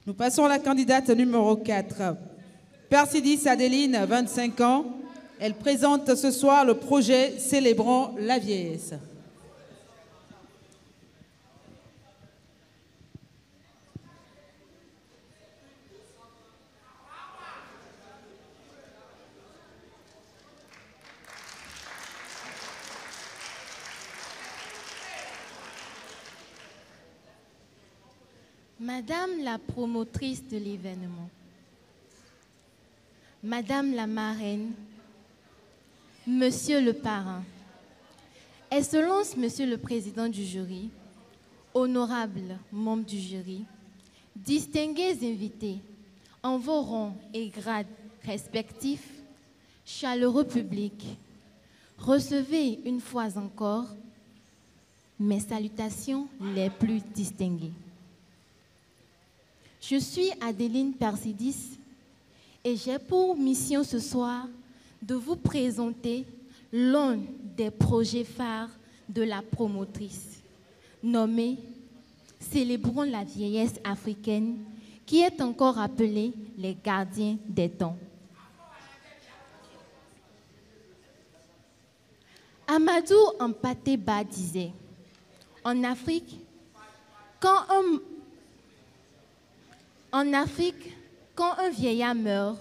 Nous passons à la candidate numéro 4. Persidis Adeline, 25 ans. Elle présente ce soir le projet Célébrons la vieillesse. Madame la promotrice de l'événement, Madame la marraine, Monsieur le parrain, Excellence Monsieur le président du jury, honorables membres du jury, distingués invités en vos rangs et grades respectifs, chaleureux public, recevez une fois encore mes salutations les plus distinguées. Je suis Adeline Persidis et j'ai pour mission ce soir de vous présenter l'un des projets phares de la promotrice, nommé Célébrons la vieillesse africaine, qui est encore appelé les gardiens des temps. Amadou Hampâté-Bâ disait, en Afrique, quand un vieillard meurt,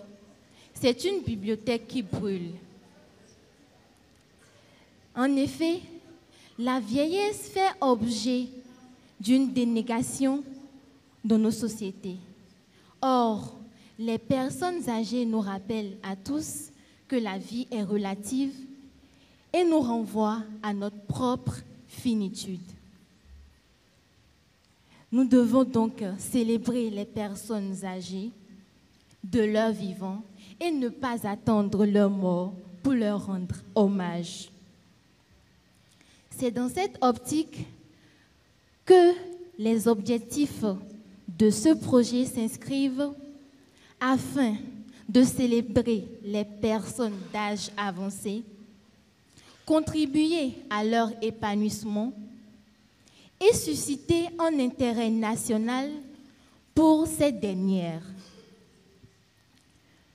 c'est une bibliothèque qui brûle. En effet, la vieillesse fait objet d'une dénégation dans nos sociétés. Or, les personnes âgées nous rappellent à tous que la vie est relative et nous renvoient à notre propre finitude. Nous devons donc célébrer les personnes âgées de leur vivant et ne pas attendre leur mort pour leur rendre hommage. C'est dans cette optique que les objectifs de ce projet s'inscrivent afin de célébrer les personnes d'âge avancé, contribuer à leur épanouissement et susciter un intérêt national pour ces dernières.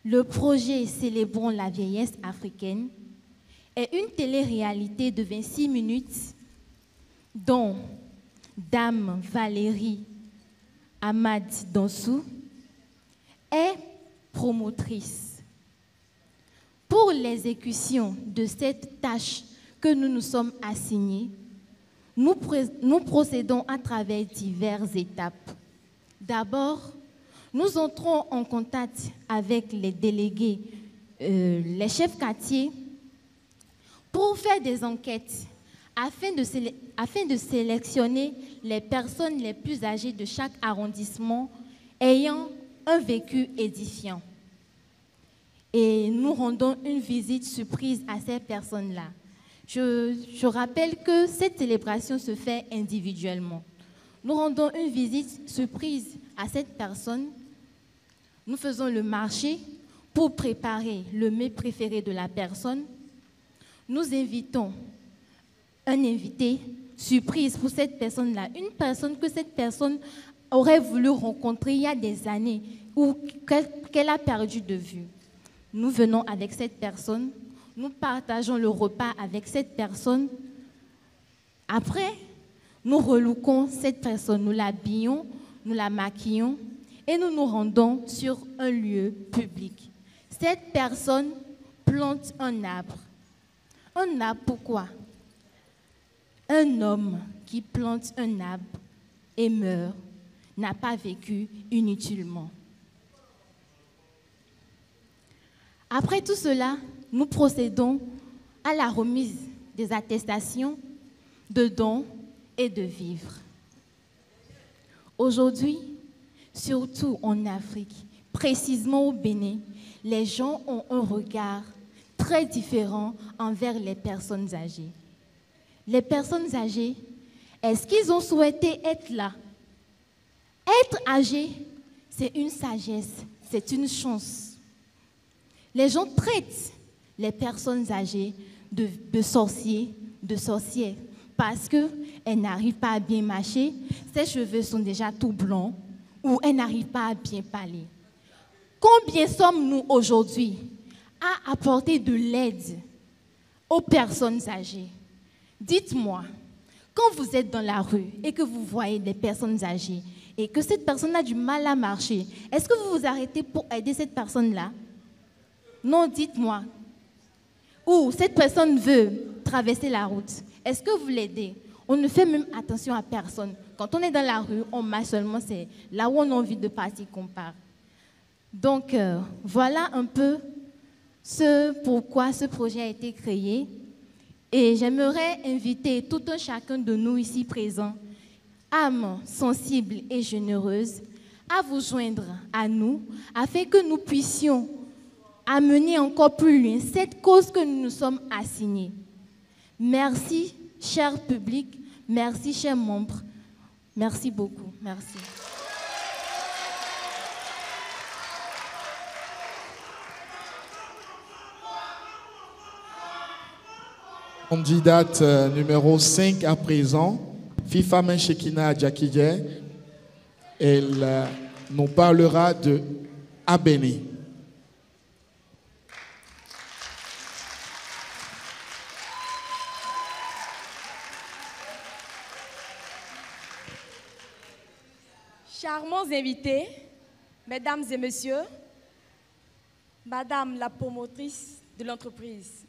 Le projet Célébrons la vieillesse africaine est une télé-réalité de 26 minutes dont Dame Valérie Ahmad Dansou est promotrice. Pour l'exécution de cette tâche que nous nous sommes assignés, nous procédons à travers diverses étapes. D'abord, nous entrons en contact avec les délégués, les chefs quartiers, pour faire des enquêtes afin de sélectionner les personnes les plus âgées de chaque arrondissement ayant un vécu édifiant. Et nous rendons une visite surprise à ces personnes-là. Je rappelle que cette célébration se fait individuellement. Nous rendons une visite surprise à cette personne. Nous faisons le marché pour préparer le mets préféré de la personne. Nous invitons un invité surprise pour cette personne-là, une personne que cette personne aurait voulu rencontrer il y a des années ou qu'elle a perdu de vue. Nous venons avec cette personne, nous partageons le repas avec cette personne. Après, nous relookons cette personne, nous l'habillons, nous la maquillons et nous nous rendons sur un lieu public. Cette personne plante un arbre. Un arbre, pourquoi? Un homme qui plante un arbre et meurt n'a pas vécu inutilement. Après tout cela, nous procédons à la remise des attestations de dons et de vivres. Aujourd'hui, surtout en Afrique, précisément au Bénin, les gens ont un regard très différent envers les personnes âgées. Les personnes âgées, est-ce qu'ils ont souhaité être là? Être âgé, c'est une sagesse, c'est une chance. Les gens traitent les personnes âgées de sorciers, de sorcières, parce qu'elles n'arrivent pas à bien mâcher, ses cheveux sont déjà tout blancs, ou elle n'arrive pas à bien parler. Combien sommes-nous aujourd'hui à apporter de l'aide aux personnes âgées? Dites-moi, quand vous êtes dans la rue et que vous voyez des personnes âgées et que cette personne a du mal à marcher, est-ce que vous vous arrêtez pour aider cette personne-là? Non, dites-moi. Ou cette personne veut traverser la route, est-ce que vous l'aidez? On ne fait même attention à personne. Quand on est dans la rue, on marche seulement, c'est là où on a envie de partir qu'on part. Donc, voilà un peu pourquoi ce projet a été créé. Et j'aimerais inviter tout un chacun de nous ici présents, âmes sensibles et généreuses, à vous joindre à nous, afin que nous puissions amener encore plus loin cette cause que nous nous sommes assignés. Merci, cher public, merci, chers membres. Merci beaucoup. Merci. Candidate numéro 5 à présent, Fifa Shekina Adjakidje. Elle nous parlera de Abéni. Charmants invités, mesdames et messieurs, madame la promotrice de l'entreprise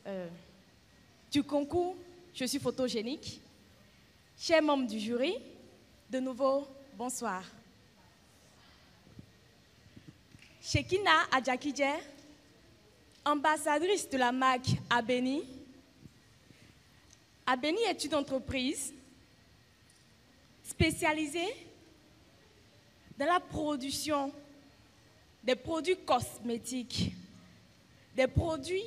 du concours, je suis photogénique. Chers membres du jury, de nouveau, bonsoir. Shekina Adjakidje, ambassadrice de la marque Abéni. Abéni est une entreprise spécialisée dans la production des produits cosmétiques, des produits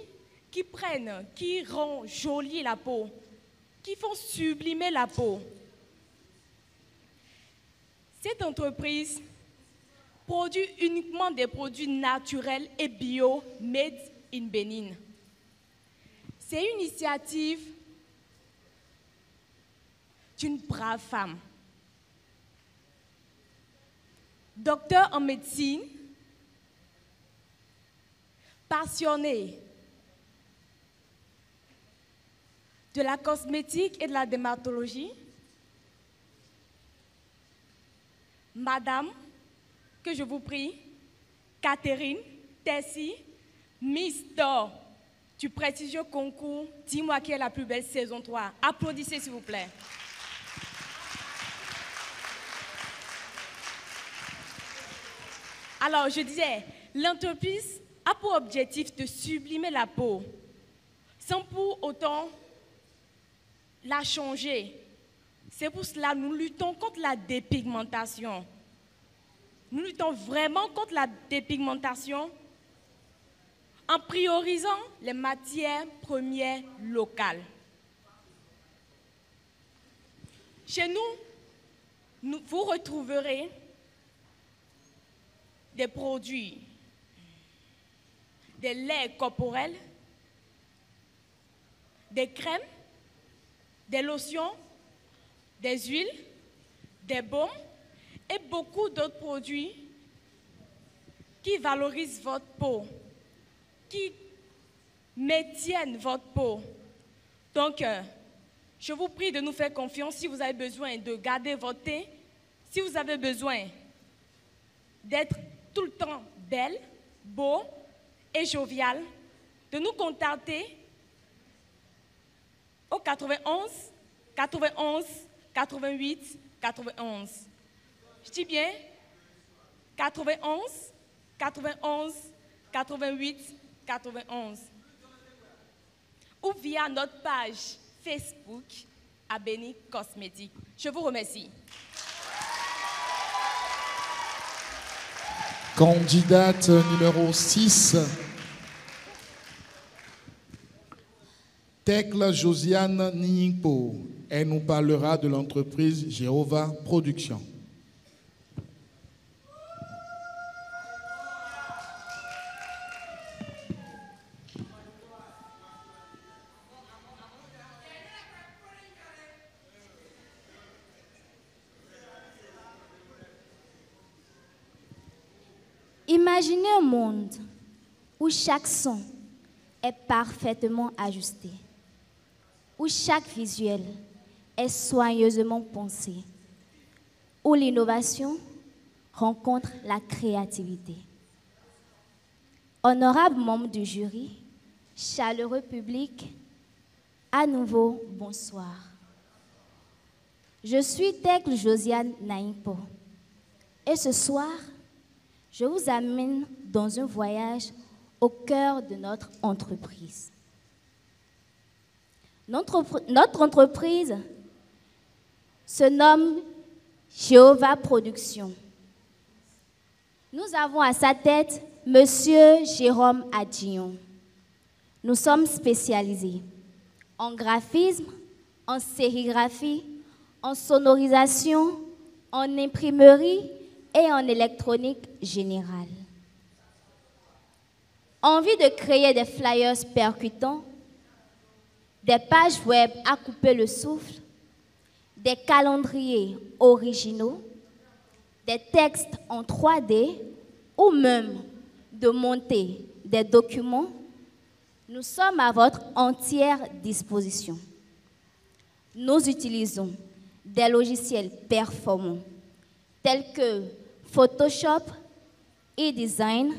qui rendent jolie la peau, qui font sublimer la peau. Cette entreprise produit uniquement des produits naturels et bio made in Bénin. C'est une initiative d'une brave femme. Docteur en médecine, passionnée de la cosmétique et de la dermatologie, Madame, que je vous prie, Catherine Tessie, Miss d'or du prestigieux concours Dis-moi qui est la plus belle saison 3. Applaudissez s'il vous plaît. Alors, je disais, l'entreprise a pour objectif de sublimer la peau, sans pour autant la changer. C'est pour cela que nous luttons contre la dépigmentation. Nous luttons vraiment contre la dépigmentation en priorisant les matières premières locales. Chez nous, vous retrouverez des produits, des laits corporels, des crèmes, des lotions, des huiles, des baumes et beaucoup d'autres produits qui valorisent votre peau, qui maintiennent votre peau. Donc, je vous prie de nous faire confiance si vous avez besoin de garder votre teint, si vous avez besoin d'être tout le temps belle, beau et jovial, de nous contacter au 91 91 88 91. Je dis bien 91 91 88 91. Ou via notre page Facebook Abéni Cosmétique. Je vous remercie. Candidate numéro 6, Tekla Josiane Nyingpo. Elle nous parlera de l'entreprise Jéhovah Production. Imaginez un monde où chaque son est parfaitement ajusté, où chaque visuel est soigneusement pensé, où l'innovation rencontre la créativité. Honorables membres du jury, chaleureux public, à nouveau, bonsoir. Je suis Tekle Josiane Naimpo et ce soir, je vous amène dans un voyage au cœur de notre entreprise. Notre entreprise se nomme Jéhovah Production. Nous avons à sa tête Monsieur Jérôme Adjion. Nous sommes spécialisés en graphisme, en sérigraphie, en sonorisation, en imprimerie et en électronique générale. Envie de créer des flyers percutants, des pages web à couper le souffle, des calendriers originaux, des textes en 3D ou même de monter des documents, nous sommes à votre entière disposition. Nous utilisons des logiciels performants tels que Photoshop, InDesign,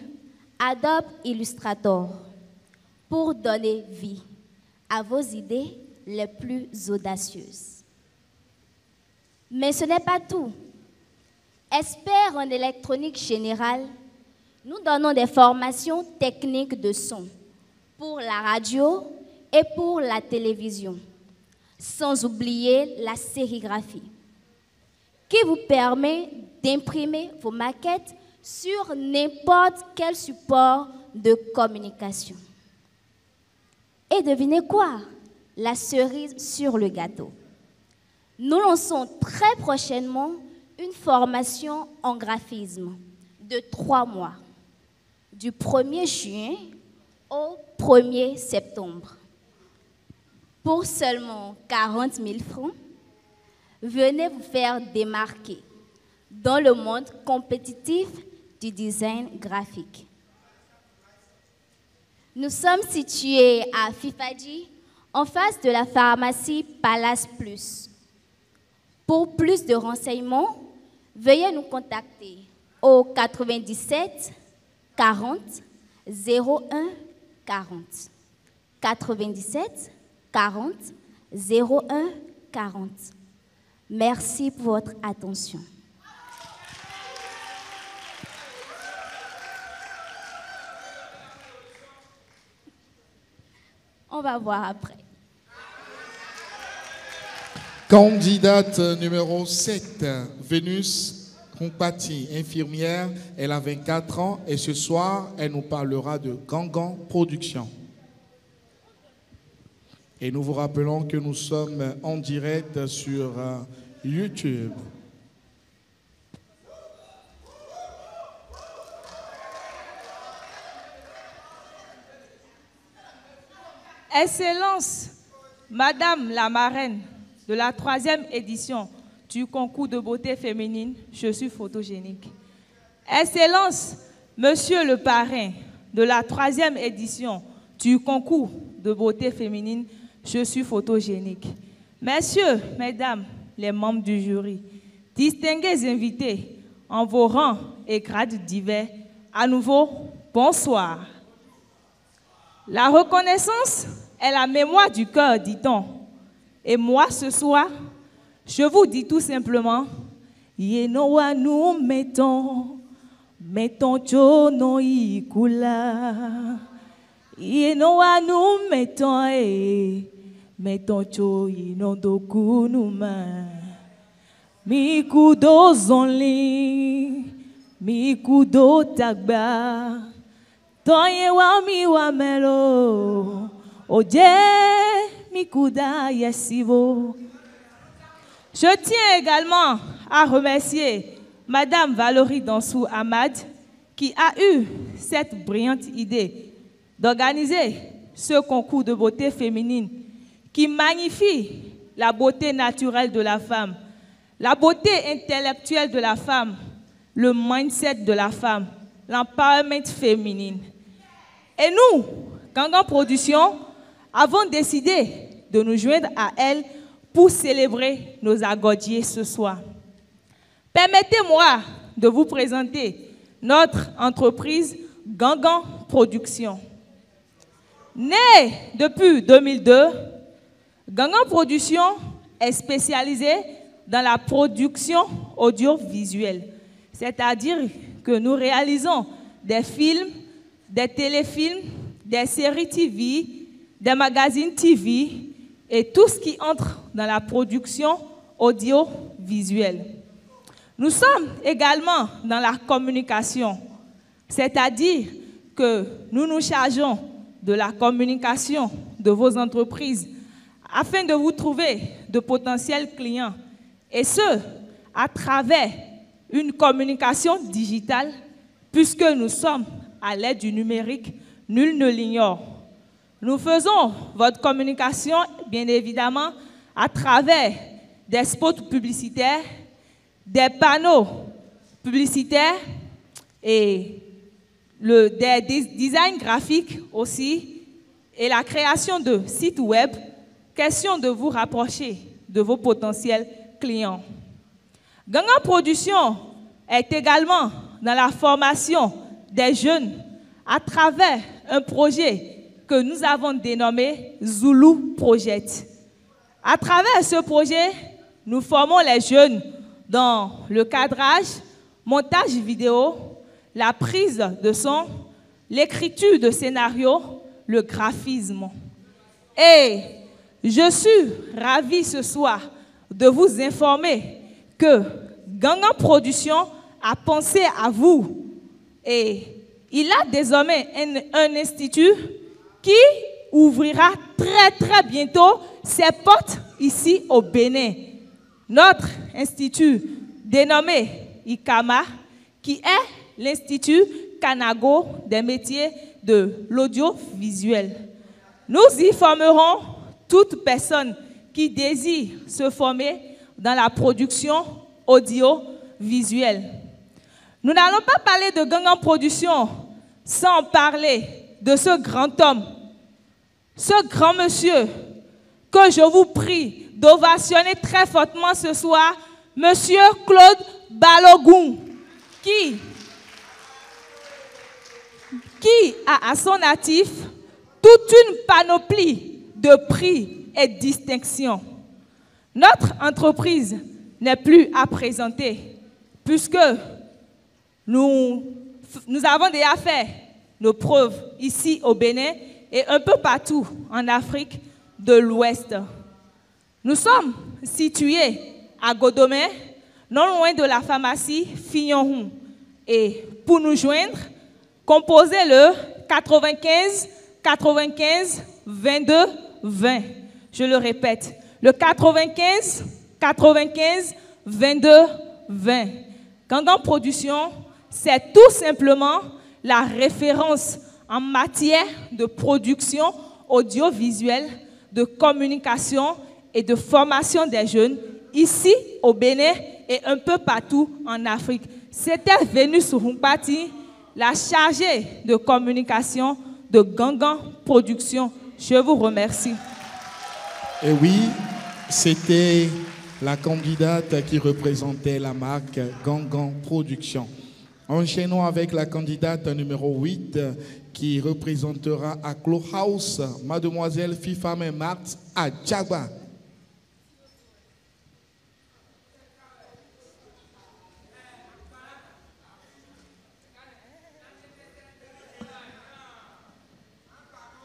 Adobe Illustrator pour donner vie à vos idées les plus audacieuses. Mais ce n'est pas tout. Experts en électronique générale, nous donnons des formations techniques de son pour la radio et pour la télévision, sans oublier la sérigraphie, qui vous permet d'imprimer vos maquettes sur n'importe quel support de communication. Et devinez quoi? La cerise sur le gâteau. Nous lançons très prochainement une formation en graphisme de 3 mois, du 1er juin au 1er septembre. Pour seulement 40 000 francs, venez vous faire démarquer dans le monde compétitif du design graphique. Nous sommes situés à Fifadji, en face de la pharmacie Palace Plus. Pour plus de renseignements, veuillez nous contacter au 97 40 01 40. 97 40 01 40. Merci pour votre attention. On va voir après. Candidate numéro 7, Vénus Kompati, infirmière. Elle a 24 ans et ce soir, elle nous parlera de Gangan Production. Et nous vous rappelons que nous sommes en direct sur YouTube. Excellence, Madame la marraine de la 3e édition du concours de beauté féminine, je suis photogénique. Excellence, Monsieur le parrain de la 3e édition du concours de beauté féminine, je suis photogénique. Messieurs, Mesdames, les membres du jury, distingués invités en vos rangs et grades divers, à nouveau, bonsoir. La reconnaissance est la mémoire du cœur, dit-on. Et moi, ce soir, je vous dis tout simplement, Yenowa nous mettons chono ikula. Yenowa nous mettons cho inondoku numa. Mikudo zonli, mikudo tagba. Toye wami wamelo, oje mikuda yesivo. Je tiens également à remercier Madame Valérie Dansou Ahmad qui a eu cette brillante idée d'organiser ce concours de beauté féminine qui magnifie la beauté naturelle de la femme, la beauté intellectuelle de la femme, le mindset de la femme, l'empowerment féminine. Et nous, Gangan Production, avons décidé de nous joindre à elle pour célébrer nos agodiers ce soir. Permettez-moi de vous présenter notre entreprise Gangan Production. Née depuis 2002, Gangan Production est spécialisée dans la production audiovisuelle, c'est-à-dire que nous réalisons des films, des téléfilms, des séries TV, des magazines TV et tout ce qui entre dans la production audiovisuelle. Nous sommes également dans la communication, c'est-à-dire que nous nous chargeons de la communication de vos entreprises afin de vous trouver de potentiels clients, et ce, à travers une communication digitale, puisque nous sommes à l'aide du numérique, nul ne l'ignore. Nous faisons votre communication, bien évidemment, à travers des spots publicitaires, des panneaux publicitaires et des designs graphiques aussi, et la création de sites web. Question de vous rapprocher de vos potentiels clients. Gangan Production est également dans la formation des jeunes à travers un projet que nous avons dénommé Zulu Project. À travers ce projet, nous formons les jeunes dans le cadrage, montage vidéo, la prise de son, l'écriture de scénario, le graphisme. Et je suis ravie ce soir de vous informer que Gangan Production a pensé à vous et il a désormais un institut qui ouvrira très bientôt ses portes ici au Bénin. Notre institut dénommé ICAMA, qui est l'Institut Kanago des métiers de l'audiovisuel. Nous y formerons toute personne qui désire se former dans la production audiovisuelle. Nous n'allons pas parler de Gangan Production sans parler de ce grand homme, ce grand monsieur que je vous prie d'ovationner très fortement ce soir, Monsieur Claude Balogun, qui a à son actif toute une panoplie de prix et distinctions. Notre entreprise n'est plus à présenter puisque nous avons déjà fait nos preuves ici au Bénin et un peu partout en Afrique de l'Ouest. Nous sommes situés à Godomé, non loin de la pharmacie Fignon. Et pour nous joindre, composez le 95 95 22 20. Je le répète, le 95 95 22 20. Gangan Production, c'est tout simplement la référence en matière de production audiovisuelle, de communication et de formation des jeunes ici au Bénin et un peu partout en Afrique. C'était Vénus Rumpati, la chargée de communication de Gangan Production. Je vous remercie. Et oui, c'était la candidate qui représentait la marque Gangan Production. Enchaînons avec la candidate numéro 8 qui représentera à Clohouse, Mademoiselle Fifame Marthe à Djagba.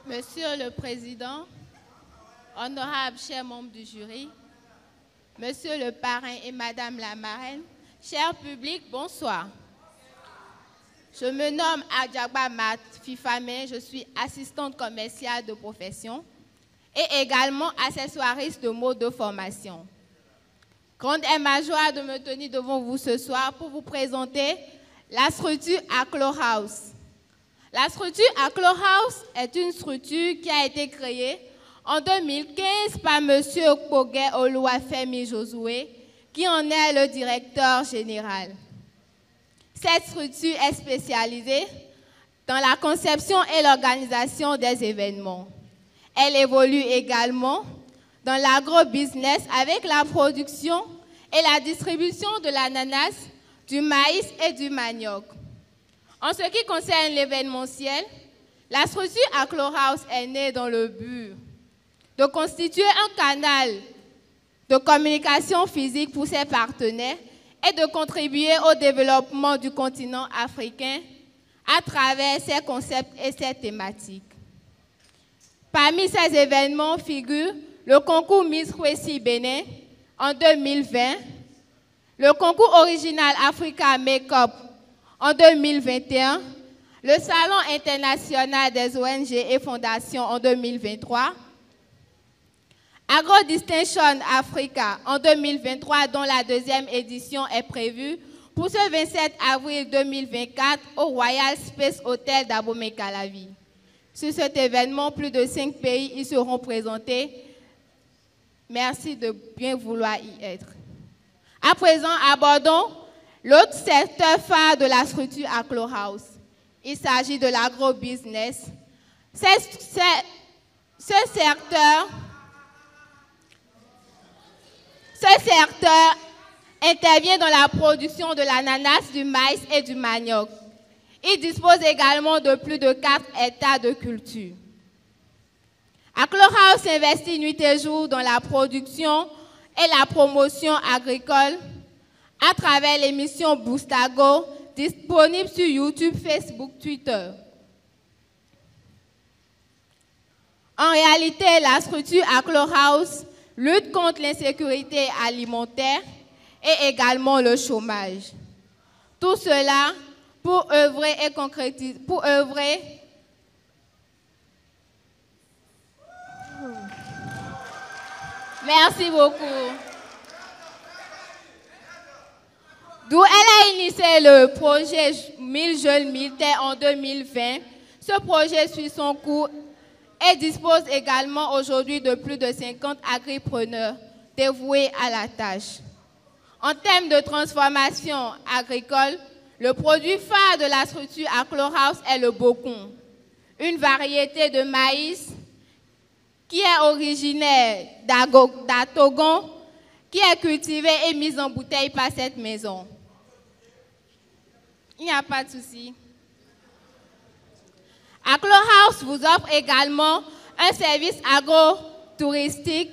Monsieur le Président, honorables chers membres du jury, Monsieur le parrain et Madame la marraine, cher public, bonsoir. Je me nomme Adjagba Mat Fifame, je suis assistante commerciale de profession et également accessoiriste de mode de formation. Grande est ma joie de me tenir devant vous ce soir pour vous présenter la structure Acclo House. La structure Acclo House est une structure qui a été créée en 2015 par M. Kpogué Oluwafemi Josué, qui en est le directeur général. Cette structure est spécialisée dans la conception et l'organisation des événements. Elle évolue également dans l'agro-business avec la production et la distribution de l'ananas, du maïs et du manioc. En ce qui concerne l'événementiel, la structure Acclohouse est née dans le but de constituer un canal de communication physique pour ses partenaires et de contribuer au développement du continent africain à travers ses concepts et ses thématiques. Parmi ces événements figurent le concours Miss Kwesi Bénin en 2020, le concours original Africa Make-up en 2021, le Salon international des ONG et fondations en 2023, Agro Distinction Africa en 2023, dont la deuxième édition est prévue pour ce 27 avril 2024 au Royal Space Hotel d'Abomey-Calavi. Sur cet événement, plus de 5 pays y seront présentés. Merci de bien vouloir y être. À présent, abordons l'autre secteur phare de la structure Acclohouse. Il s'agit de l'agro-business. Ce secteur intervient dans la production de l'ananas, du maïs et du manioc. Il dispose également de plus de 4 hectares de culture. Acclohouse investit nuit et jour dans la production et la promotion agricole à travers l'émission Boostago, disponible sur YouTube, Facebook, Twitter. En réalité, la structure Acclohouse lutte contre l'insécurité alimentaire et également le chômage. Tout cela pour œuvrer et concrétiser, Merci beaucoup. D'où elle a initié le projet 1000 jeunes militaires en 2020. Ce projet suit son cours et dispose également aujourd'hui de plus de 50 agripreneurs dévoués à la tâche. En termes de transformation agricole, le produit phare de la structure Acclohouse est le bokon, une variété de maïs qui est originaire d'Atogon, qui est cultivée et mise en bouteille par cette maison. Il n'y a pas de souci. Acclohouse vous offre également un service agro-touristique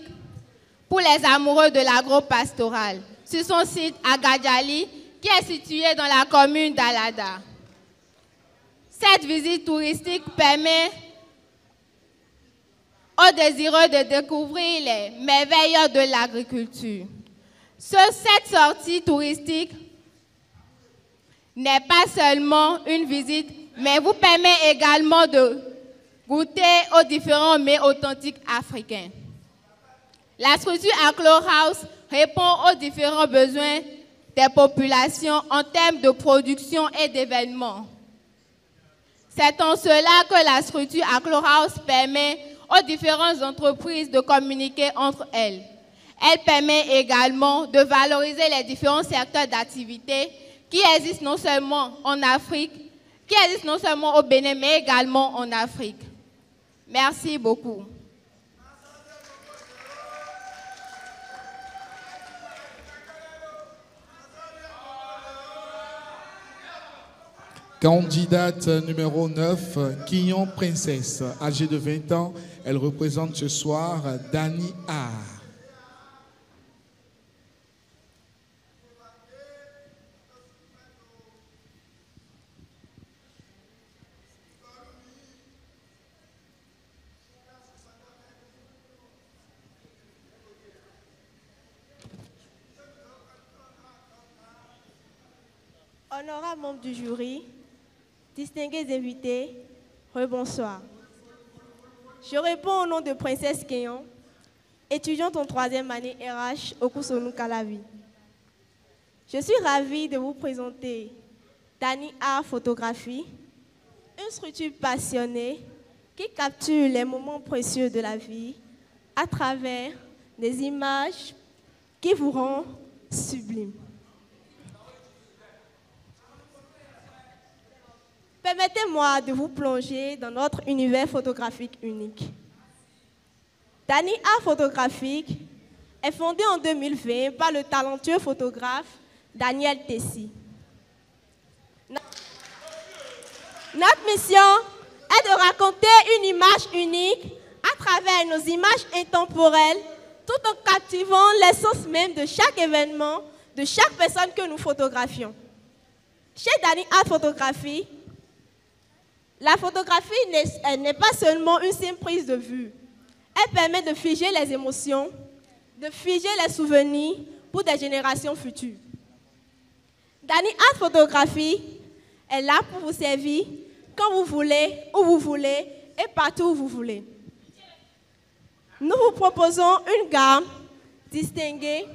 pour les amoureux de l'agro-pastoral sur son site à Gadjali, qui est situé dans la commune d'Alada. Cette visite touristique permet aux désireux de découvrir les merveilles de l'agriculture. Cette sortie touristique n'est pas seulement une visite, mais vous permet également de goûter aux différents mets authentiques africains. La structure Acclohouse répond aux différents besoins des populations en termes de production et d'événements. C'est en cela que la structure Acclohouse permet aux différentes entreprises de communiquer entre elles. Elle permet également de valoriser les différents secteurs d'activité qui existent non seulement en Afrique, qui existent non seulement au Bénin, mais également en Afrique. Merci beaucoup. Candidate numéro 9, Quillon Princesse, âgée de 20 ans, elle représente ce soir Dani A. Honorables membres du jury, distingués invités, rebonsoir. Je réponds au nom de Princesse Quillon, étudiante en 3e année RH au Coussonou-Calavi. Je suis ravie de vous présenter Dani Art Photographie, une structure passionnée qui capture les moments précieux de la vie à travers des images qui vous rendent sublimes. Permettez-moi de vous plonger dans notre univers photographique unique. Dani Art Photographique est fondé en 2020 par le talentueux photographe Daniel Tessi. Notre mission est de raconter une image unique à travers nos images intemporelles, tout en captivant l'essence même de chaque événement, de chaque personne que nous photographions. Chez Dani Art Photographie, la photographie n'est pas seulement une simple prise de vue. Elle permet de figer les émotions, de figer les souvenirs pour des générations futures. Dani Art Photographie est là pour vous servir quand vous voulez, où vous voulez et partout où vous voulez. Nous vous proposons une gamme distinguée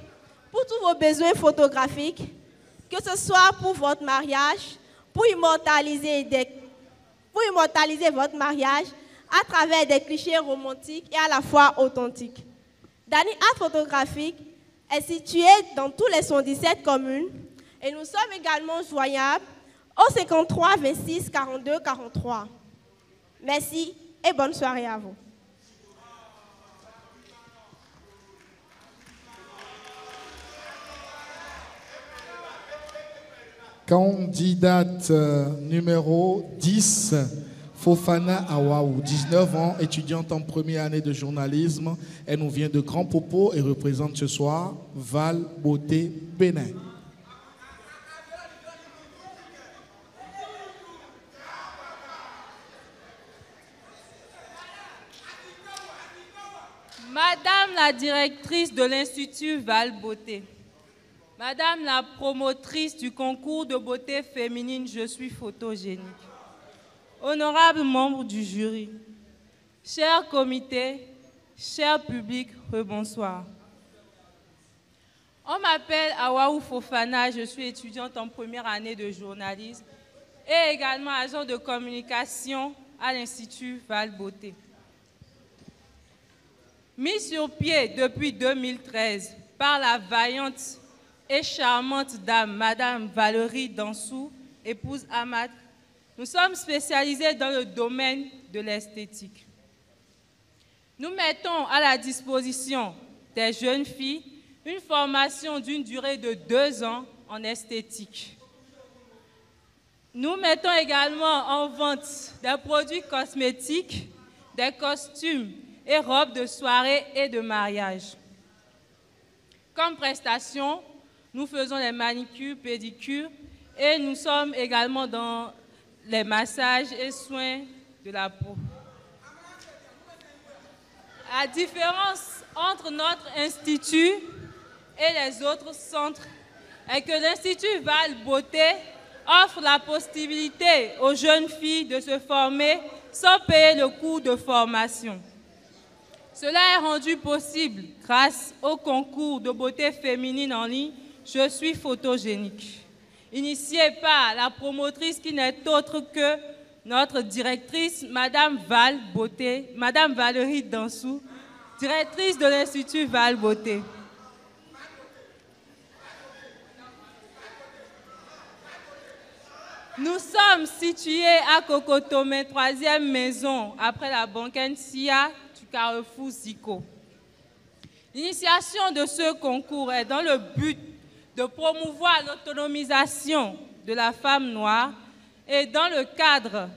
pour tous vos besoins photographiques, que ce soit pour votre mariage, pour immortaliser votre mariage à travers des clichés romantiques et à la fois authentiques. Dani Art Photographique est situé dans tous les 117 communes et nous sommes également joignables au 53 26 42 43. Merci et bonne soirée à vous. Candidate numéro 10, Fofana Awaou, 19 ans, étudiante en première année de journalisme. Elle nous vient de Grand Popo et représente ce soir Val Beauté Bénin. Madame la directrice de l'Institut Val Beauté, Madame la promotrice du concours de beauté féminine, je suis photogénique. Honorables membres du jury, chers comités, chers publics, rebonsoir. On m'appelle Awaou Fofana, je suis étudiante en première année de journalisme et également agent de communication à l'Institut Val Beauté. Mis sur pied depuis 2013 par la vaillante et charmante dame, Madame Valérie Dansou, épouse Ahmad, nous sommes spécialisés dans le domaine de l'esthétique. Nous mettons à la disposition des jeunes filles une formation d'une durée de 2 ans en esthétique. Nous mettons également en vente des produits cosmétiques, des costumes et robes de soirée et de mariage. Comme prestation, nous faisons les manicures, pédicures et nous sommes également dans les massages et soins de la peau. La différence entre notre institut et les autres centres est que l'Institut Val Beauté offre la possibilité aux jeunes filles de se former sans payer le coût de formation. Cela est rendu possible grâce au concours de beauté féminine en ligne Je suis photogénique, initié par la promotrice qui n'est autre que notre directrice, Madame Val Beauté, Madame Valérie Dansou, directrice de l'Institut Val Beauté. Nous sommes situés à Cocotomé, 3e maison, après la banquette SIA du Carrefour Zico. L'initiation de ce concours est dans le but de promouvoir l'autonomisation de la femme noire et dans le cadre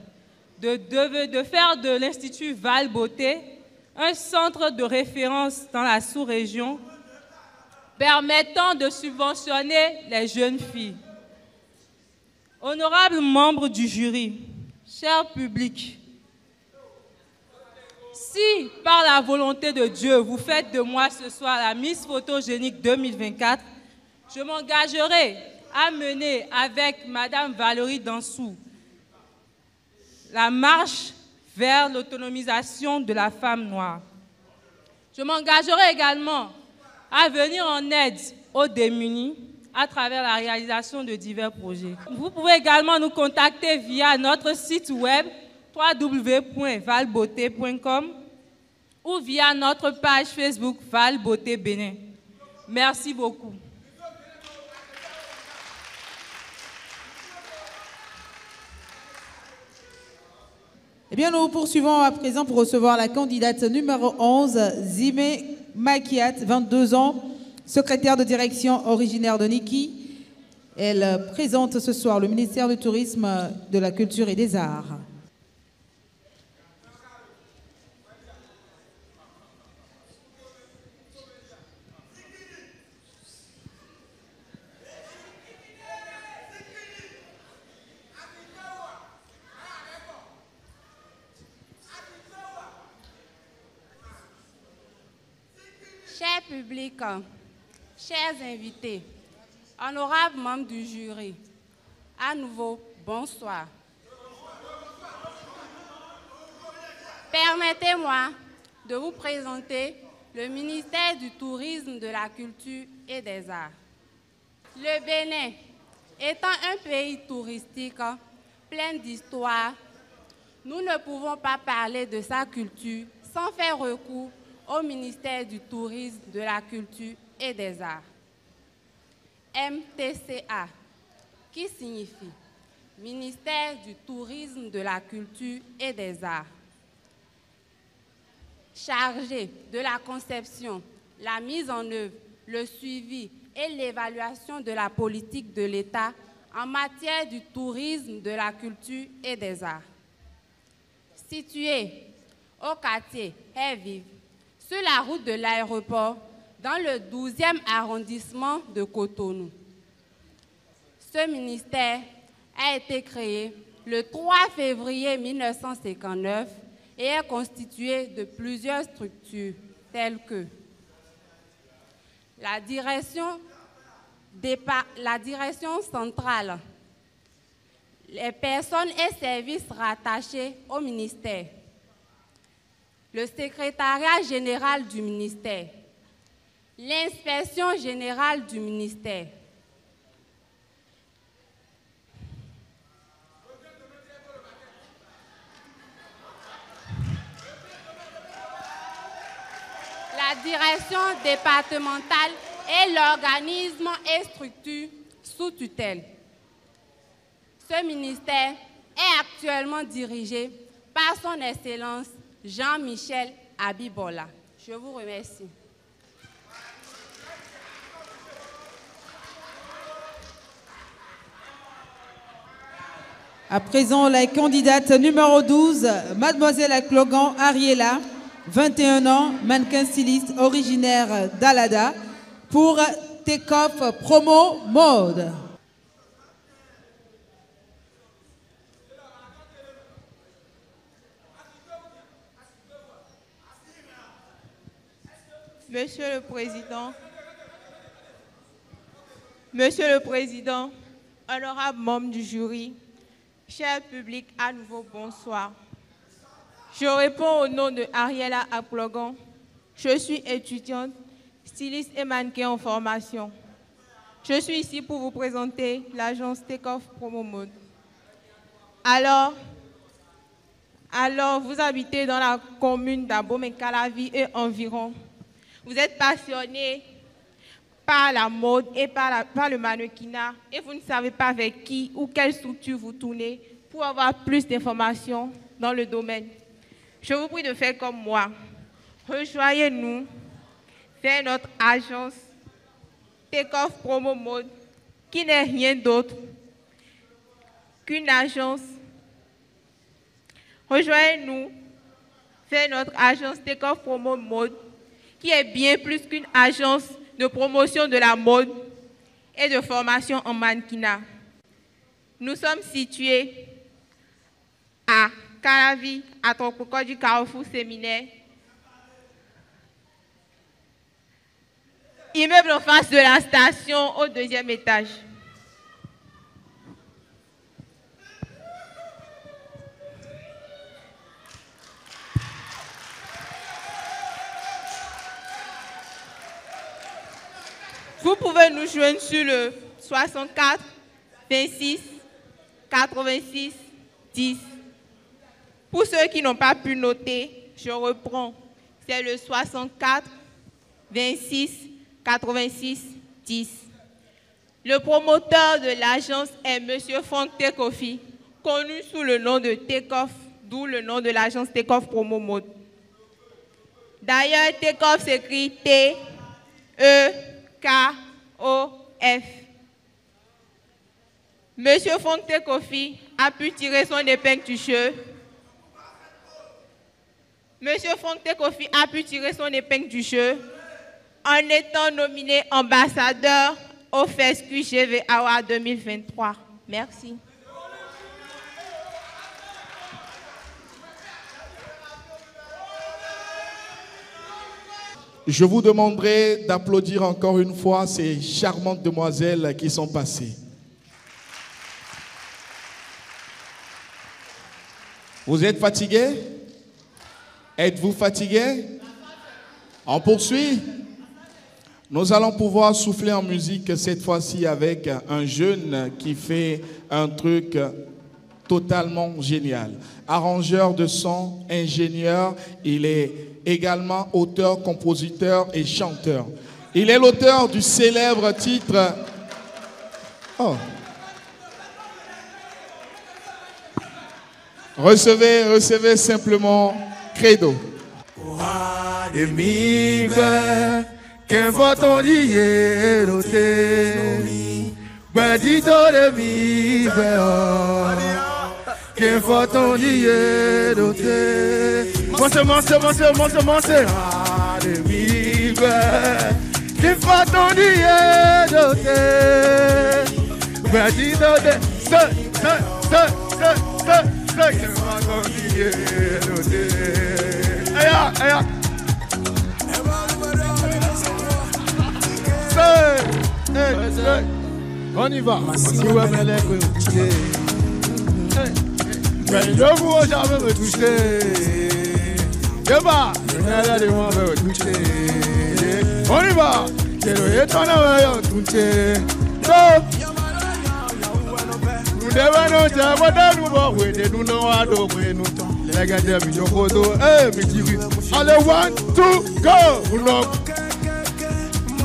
de faire de l'Institut Val Beauté un centre de référence dans la sous-région permettant de subventionner les jeunes filles. Honorables membres du jury, chers publics, si par la volonté de Dieu vous faites de moi ce soir la Miss Photogénique 2024, je m'engagerai à mener avec Madame Valérie Dansou la marche vers l'autonomisation de la femme noire. Je m'engagerai également à venir en aide aux démunis à travers la réalisation de divers projets. Vous pouvez également nous contacter via notre site web www.valbeauté.com ou via notre page Facebook Val Beauté Bénin. Merci beaucoup. Eh bien, nous poursuivons à présent pour recevoir la candidate numéro 11, Zime Makiat, 22 ans, secrétaire de direction originaire de Niki. Elle présente ce soir le ministère du Tourisme, de la Culture et des Arts. Cher public, chers invités, honorables membres du jury, à nouveau, bonsoir. Permettez-moi de vous présenter le ministère du Tourisme, de la Culture et des Arts. Le Bénin, étant un pays touristique plein d'histoire, nous ne pouvons pas parler de sa culture sans faire recours au ministère du Tourisme, de la Culture et des Arts. MTCA, qui signifie Ministère du Tourisme, de la Culture et des Arts. Chargé de la conception, la mise en œuvre, le suivi et l'évaluation de la politique de l'État en matière du tourisme, de la culture et des arts. Situé au quartier Air-Vive, sur la route de l'aéroport, dans le 12e arrondissement de Cotonou. Ce ministère a été créé le 3 février 1959 et est constitué de plusieurs structures telles que la direction centrale, les personnes et services rattachés au ministère, le secrétariat général du ministère, l'inspection générale du ministère, la direction départementale et l'organisme et structure sous tutelle. Ce ministère est actuellement dirigé par son Excellence Jean-Michel Abibola. Je vous remercie. À présent, la candidate numéro 12, Mademoiselle Aklogan Ariela, 21 ans, mannequin styliste originaire d'Alada, pour Take-Off Promo Mode. Monsieur le Président, honorables membres du jury, cher public, à nouveau bonsoir. Je réponds au nom de Ariela Aklogan. Je suis étudiante, styliste et mannequin en formation. Je suis ici pour vous présenter l'agence Take-Off Promo Mode. Alors, vous habitez dans la commune d'Abomey-Calavi et environ. Vous êtes passionné par la mode et par le mannequinat et vous ne savez pas avec qui ou quelle structure vous tournez pour avoir plus d'informations dans le domaine. Je vous prie de faire comme moi. Rejoignez-nous vers notre agence Take-Off Promo Mode, qui n'est rien d'autre qu'une agence. Rejoignez-nous vers notre agence Take-Off Promo Mode, qui est bien plus qu'une agence de promotion de la mode et de formation en mannequinat. Nous sommes situés à Calavi, à Tropocor du Carrefour Séminaire, immeuble en face de la station au 2e étage. Vous pouvez nous joindre sur le 64 26 86 10. Pour ceux qui n'ont pas pu noter, je reprends. C'est le 64 26 86 10. Le promoteur de l'agence est M. Franck Tekofi, connu sous le nom de Take-Off d'où le nom de l'agence Takeoff Promo Mode. D'ailleurs, Takeoff s'écrit T-E-K-O-F. Monsieur Foncté Kofi a pu tirer son épingle du jeu. Monsieur Foncté Kofi a pu tirer son épingle du jeu en étant nominé ambassadeur au FESCU GV Award 2023. Merci. Je vous demanderai d'applaudir encore une fois ces charmantes demoiselles qui sont passées. Vous êtes fatigués? Êtes-vous fatigués? On poursuit? Nous allons pouvoir souffler en musique cette fois-ci avec un jeune qui fait un truc totalement génial. Arrangeur de son, ingénieur, il est également auteur, compositeur et chanteur. Il est l'auteur du célèbre titre... Oh. Recevez simplement Credo. Quem votam dinheiro tem, bandido de mim, quem votam dinheiro tem. Monte, de mim, quem votam dinheiro tem, bandido de quem votam dinheiro tem. Aí. On y va. Si ouais, mais les couilles. Mais je vous jamais me toucher. Que va? Je n'ai rien de moi me toucher. On y va. C'est le étonnant à toucher. Nous devons dire what nous voir oui de nous non à do nous les gars de mi photo allez 1 2 go nous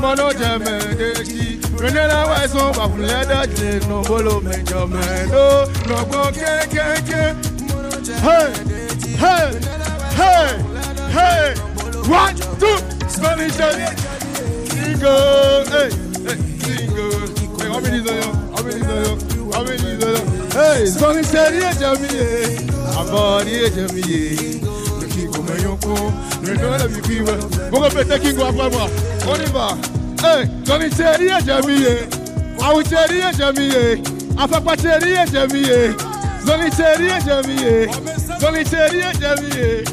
mono jamais de qui prenez la raison va vous l'aider non bolo mais jamais non bon que hey 1 2 Spanish go hey hey, Spanish seria jamie, amori jamie. Le qui comme yonko, le nom la viva. Vous répétez qui go après moi. On y va. Hey, Spanish seria jamie. Aou seria jamie. Afa seria jamie. Spanish seria jamie. Spanish seria jamie.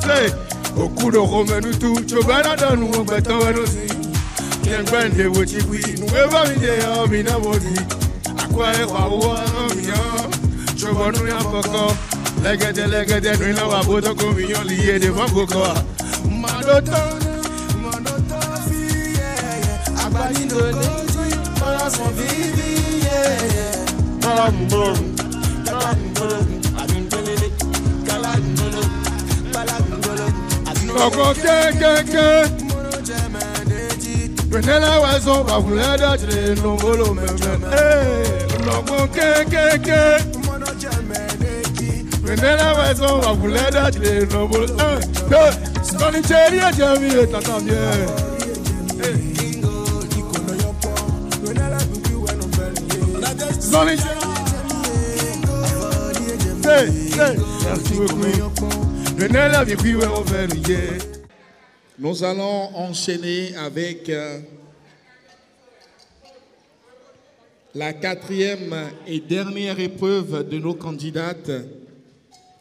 Say. Au coup de Romain nous tout, tu vas dans nous, on va t'en aussi. Quem prende o tipo e não é pra me dar a minha body. A qual é a rua não minha? Chova no minha boca. Legade, não é uma bota com minha linha de mamboca. Mandotão, filha. A balindo de coração vive. Calambrão. Prenez la raison, va vous l'aider, non volo même. Non bon prenez la raison, va vous l'aider, non volo. 1, 2, Spanish seria jamie, t'entends bien. Spanish. Merci beaucoup. Prenez la vie puis on va rier. Nous allons enchaîner avec la 4e et dernière épreuve de nos candidates.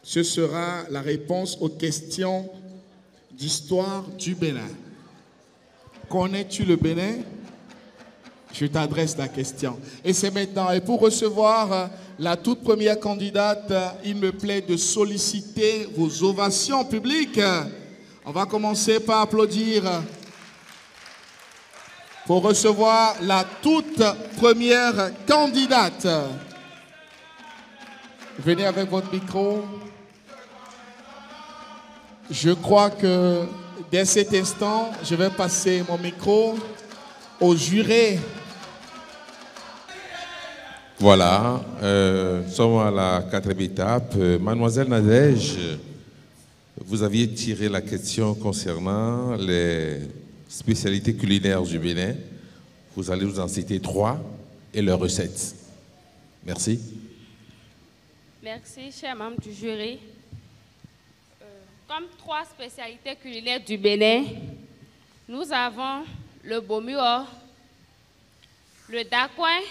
Ce sera la réponse aux questions d'histoire du Bénin. Connais-tu le Bénin? Je t'adresse la question. Et c'est maintenant. Et pour recevoir la toute première candidate, il me plaît de solliciter vos ovations publiques. On va commencer par applaudir pour recevoir la toute première candidate. Venez avec votre micro. Je crois que dès cet instant, je vais passer mon micro au juré. Voilà, nous sommes à la 4e étape. Mademoiselle Nadège, vous aviez tiré la question concernant les spécialités culinaires du Bénin. Vous allez nous en citer 3 et leurs recettes. Merci. Merci, chers membres du jury. Comme 3 spécialités culinaires du Bénin, nous avons le bomuo, le dakouin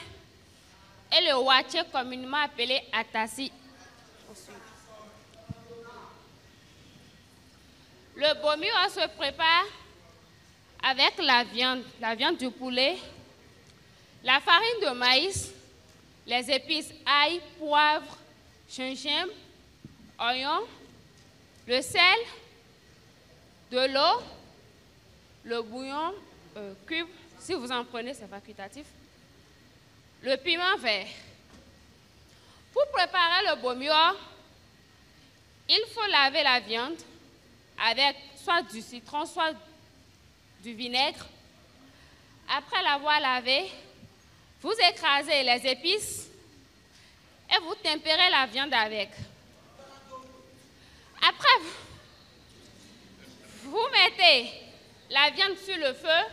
et le waché, communément appelé atassi. Le bomuo se prépare avec la viande du poulet, la farine de maïs, les épices ail, poivre, gingembre, oignon, le sel, de l'eau, le bouillon cube, si vous en prenez, c'est facultatif, le piment vert. Pour préparer le bomuo, il faut laver la viande avec soit du citron, soit du vinaigre. Après l'avoir lavé, vous écrasez les épices et vous tempérez la viande avec. Après, vous mettez la viande sur le feu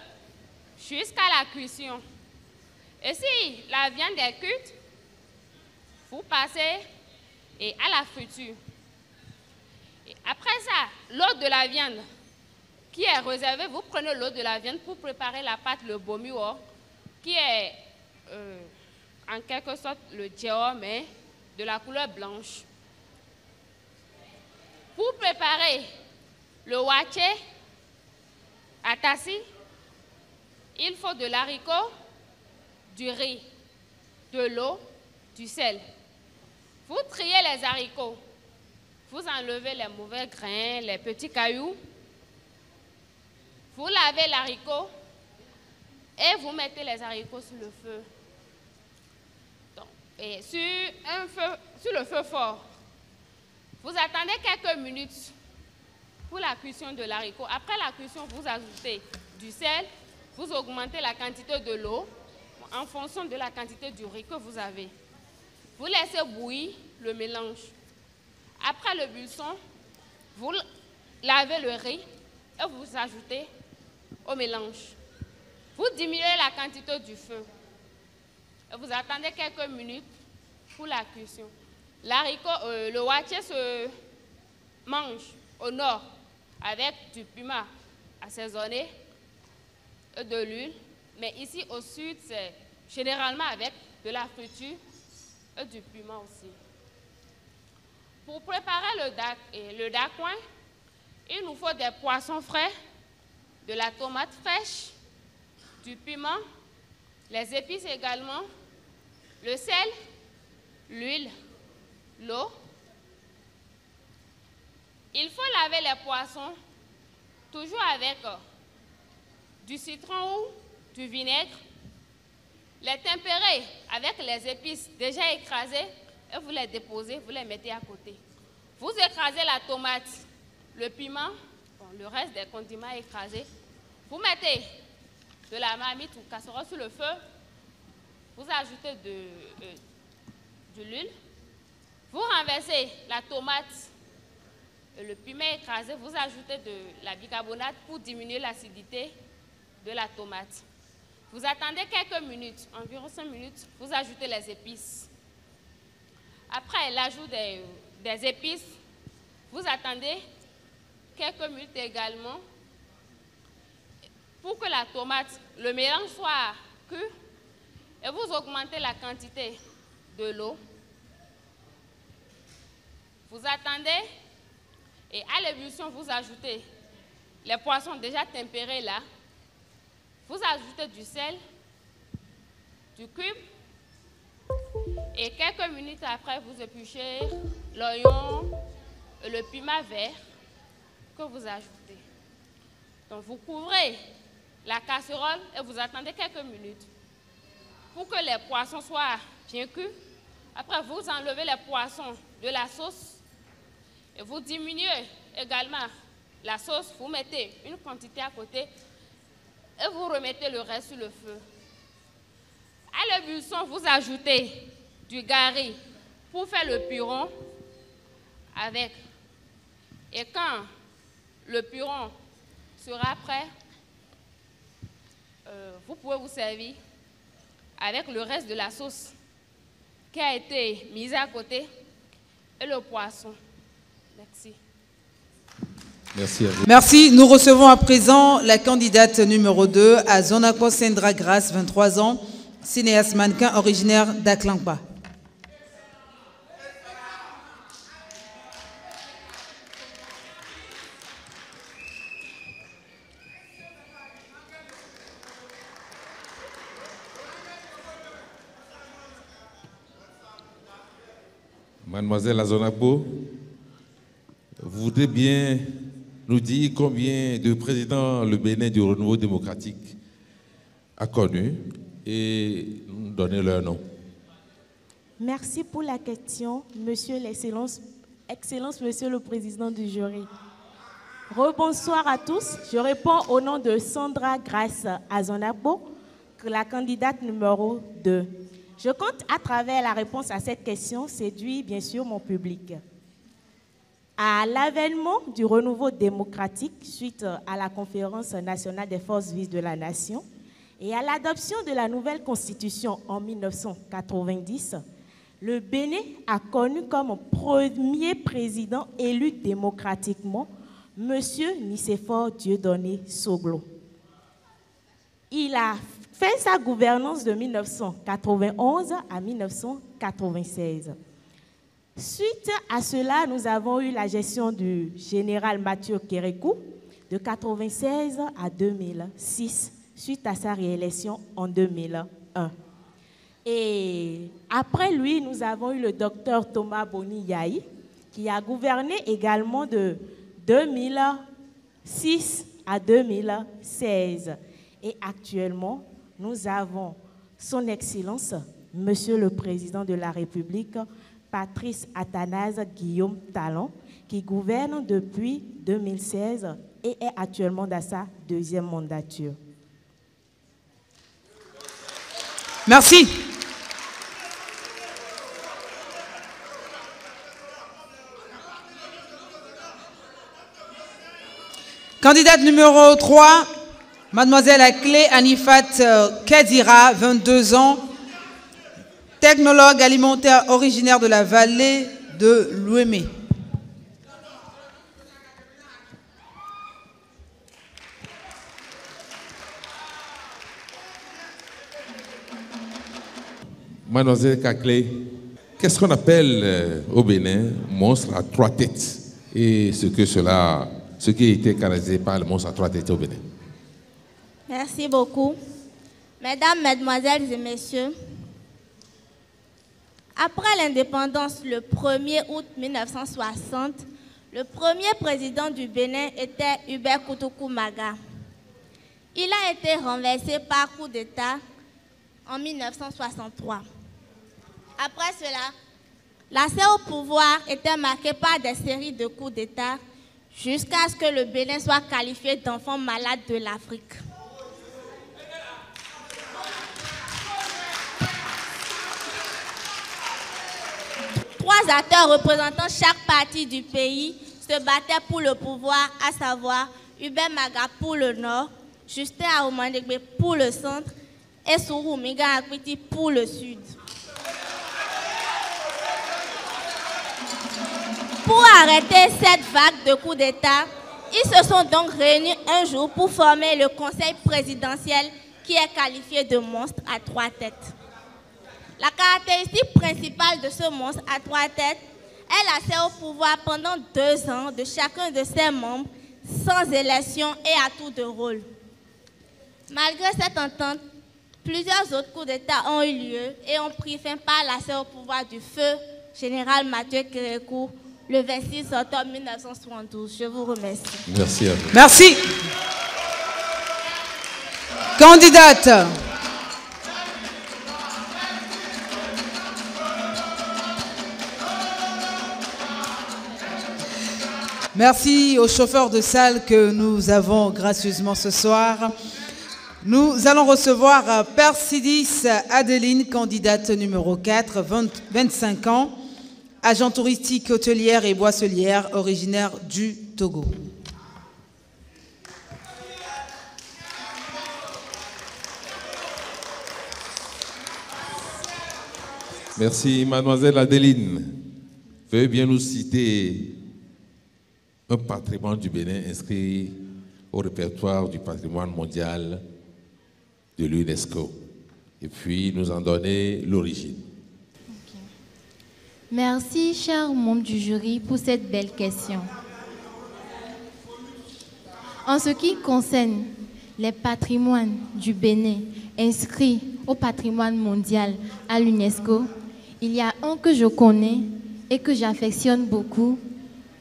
jusqu'à la cuisson. Et si la viande est cuite, vous passez à la friture. Et après ça, l'eau de la viande qui est réservée, vous prenez l'eau de la viande pour préparer la pâte, le bomuo, qui est en quelque sorte le djeo, mais de la couleur blanche. Pour préparer le waché atassi, il faut de l'haricot, du riz, de l'eau, du sel. Vous triez les haricots. Vous enlevez les mauvais grains, les petits cailloux. Vous lavez l'haricot et vous mettez les haricots sur le feu. Donc, et sur le feu fort. Vous attendez quelques minutes pour la cuisson de l'haricot. Après la cuisson, vous ajoutez du sel, vous augmentez la quantité de l'eau en fonction de la quantité du riz que vous avez. Vous laissez bouillir le mélange. Après le buisson, vous lavez le riz et vous ajoutez au mélange. Vous diminuez la quantité du feu et vous attendez quelques minutes pour la cuisson. L'haricot, le waché se mange au nord avec du piment assaisonné et de l'huile, mais ici au sud, c'est généralement avec de la friture et du piment aussi. Pour préparer le dakouin, il nous faut des poissons frais, de la tomate fraîche, du piment, les épices également, le sel, l'huile, l'eau. Il faut laver les poissons toujours avec du citron ou du vinaigre, les tempérer avec les épices déjà écrasées et vous les déposez, vous les mettez à côté. Vous écrasez la tomate, le piment, le reste des condiments écrasés. Vous mettez de la marmite ou casserole sur le feu, vous ajoutez de l'huile, vous renversez la tomate, le piment écrasé, vous ajoutez de la bicarbonate pour diminuer l'acidité de la tomate. Vous attendez quelques minutes, environ 5 minutes, vous ajoutez les épices. Après l'ajout des épices, vous attendez quelques minutes également pour que la tomate, le mélange soit cuit et vous augmentez la quantité de l'eau. Vous attendez et à l'ébullition, vous ajoutez les poissons déjà tempérés là. Vous ajoutez du sel, du cube et quelques minutes après, vous épluchez l'oignon et le piment vert que vous ajoutez. Donc vous couvrez la casserole et vous attendez quelques minutes pour que les poissons soient bien cuits. Après, vous enlevez les poissons de la sauce et vous diminuez également la sauce. Vous mettez une quantité à côté et vous remettez le reste sur le feu. À l'ébullition, vous ajoutez du Gary pour faire le puron avec. Et quand le puron sera prêt, vous pouvez vous servir avec le reste de la sauce qui a été mise à côté et le poisson. Merci. Merci à vous. Merci. Nous recevons à présent la candidate numéro 2, Azonako Sendra Grace, 23 ans, cinéaste mannequin originaire d'Aklankpa. Mademoiselle Azonako, vous voudrez bien nous dire combien de présidents le Bénin du Renouveau démocratique a connu et nous donner leur nom. Merci pour la question, Monsieur l'Excellence, Monsieur le Président du jury. Rebonsoir à tous. Je réponds au nom de Sandra Grace Azonako, la candidate numéro 2. Je compte, à travers la réponse à cette question, séduire bien sûr mon public. À l'avènement du renouveau démocratique suite à la conférence nationale des forces vives de la nation et à l'adoption de la nouvelle constitution en 1990, le Bénin a connu comme premier président élu démocratiquement M. Nicéphore Dieudonné Soglo. Il a fait sa gouvernance de 1991 à 1996. Suite à cela, nous avons eu la gestion du général Mathieu Kérékou de 1996 à 2006, suite à sa réélection en 2001. Et après lui, nous avons eu le docteur Thomas Boni Yahi, qui a gouverné également de 2006 à 2016. Et actuellement, nous avons son Excellence, Monsieur le Président de la République, Patrice Athanase Guillaume Talon, qui gouverne depuis 2016 et est actuellement dans sa deuxième mandature. Merci. Candidate numéro 3, Mademoiselle Aklé Anifat Kadira, 22 ans, technologue alimentaire originaire de la vallée de l'Ouémé. Mademoiselle Aklé, qu'est-ce qu'on appelle au Bénin monstre à 3 têtes et ce qui a été caractérisé par le monstre à 3 têtes au Bénin? Merci beaucoup. Mesdames, Mesdemoiselles et Messieurs, après l'indépendance, le 1er août 1960, le premier président du Bénin était Hubert Koutoukou Maga. Il a été renversé par coup d'État en 1963. Après cela, l'accès au pouvoir était marqué par des séries de coups d'État jusqu'à ce que le Bénin soit qualifié d'enfant malade de l'Afrique. Trois acteurs représentant chaque partie du pays se battaient pour le pouvoir, à savoir Hubert Maga pour le nord, Justin Aoumandegbe pour le centre et Sourou Miga Akwiti pour le sud. Pour arrêter cette vague de coups d'État, ils se sont donc réunis un jour pour former le conseil présidentiel qui est qualifié de monstre à 3 têtes. La caractéristique principale de ce monstre à 3 têtes est l'accès au pouvoir pendant 2 ans de chacun de ses membres sans élection et à tour de rôle. Malgré cette entente, plusieurs autres coups d'État ont eu lieu et ont pris fin par l'accès au pouvoir du feu général Mathieu Kérékou le 26 octobre 1972. Je vous remercie. Merci à vous. Merci. Candidate. Merci aux chauffeurs de salle que nous avons gracieusement ce soir. Nous allons recevoir Persidis Adeline, candidate numéro 4, 25 ans, agent touristique hôtelière et boisselière, originaire du Togo. Merci, mademoiselle Adeline. Veuillez bien nous citer un patrimoine du Bénin inscrit au répertoire du patrimoine mondial de l'UNESCO. Et puis nous en donner l'origine. Okay. Merci, chers membres du jury, pour cette belle question. En ce qui concerne les patrimoines du Bénin inscrits au patrimoine mondial à l'UNESCO, il y a un que je connais et que j'affectionne beaucoup,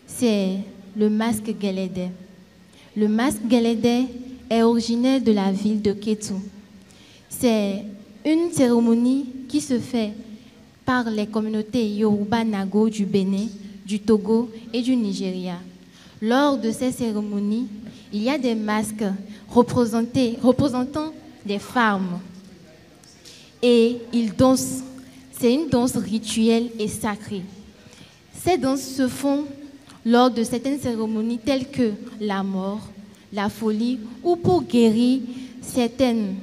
c'est le masque Guélédé. Le masque Guélédé est originaire de la ville de Kétou. C'est une cérémonie qui se fait par les communautés Yoruba Nago du Bénin, du Togo et du Nigeria. Lors de ces cérémonies, il y a des masques représentant des femmes. Et ils dansent. C'est une danse rituelle et sacrée. Ces danses se font lors de certaines cérémonies telles que la mort, la folie ou pour guérir certaines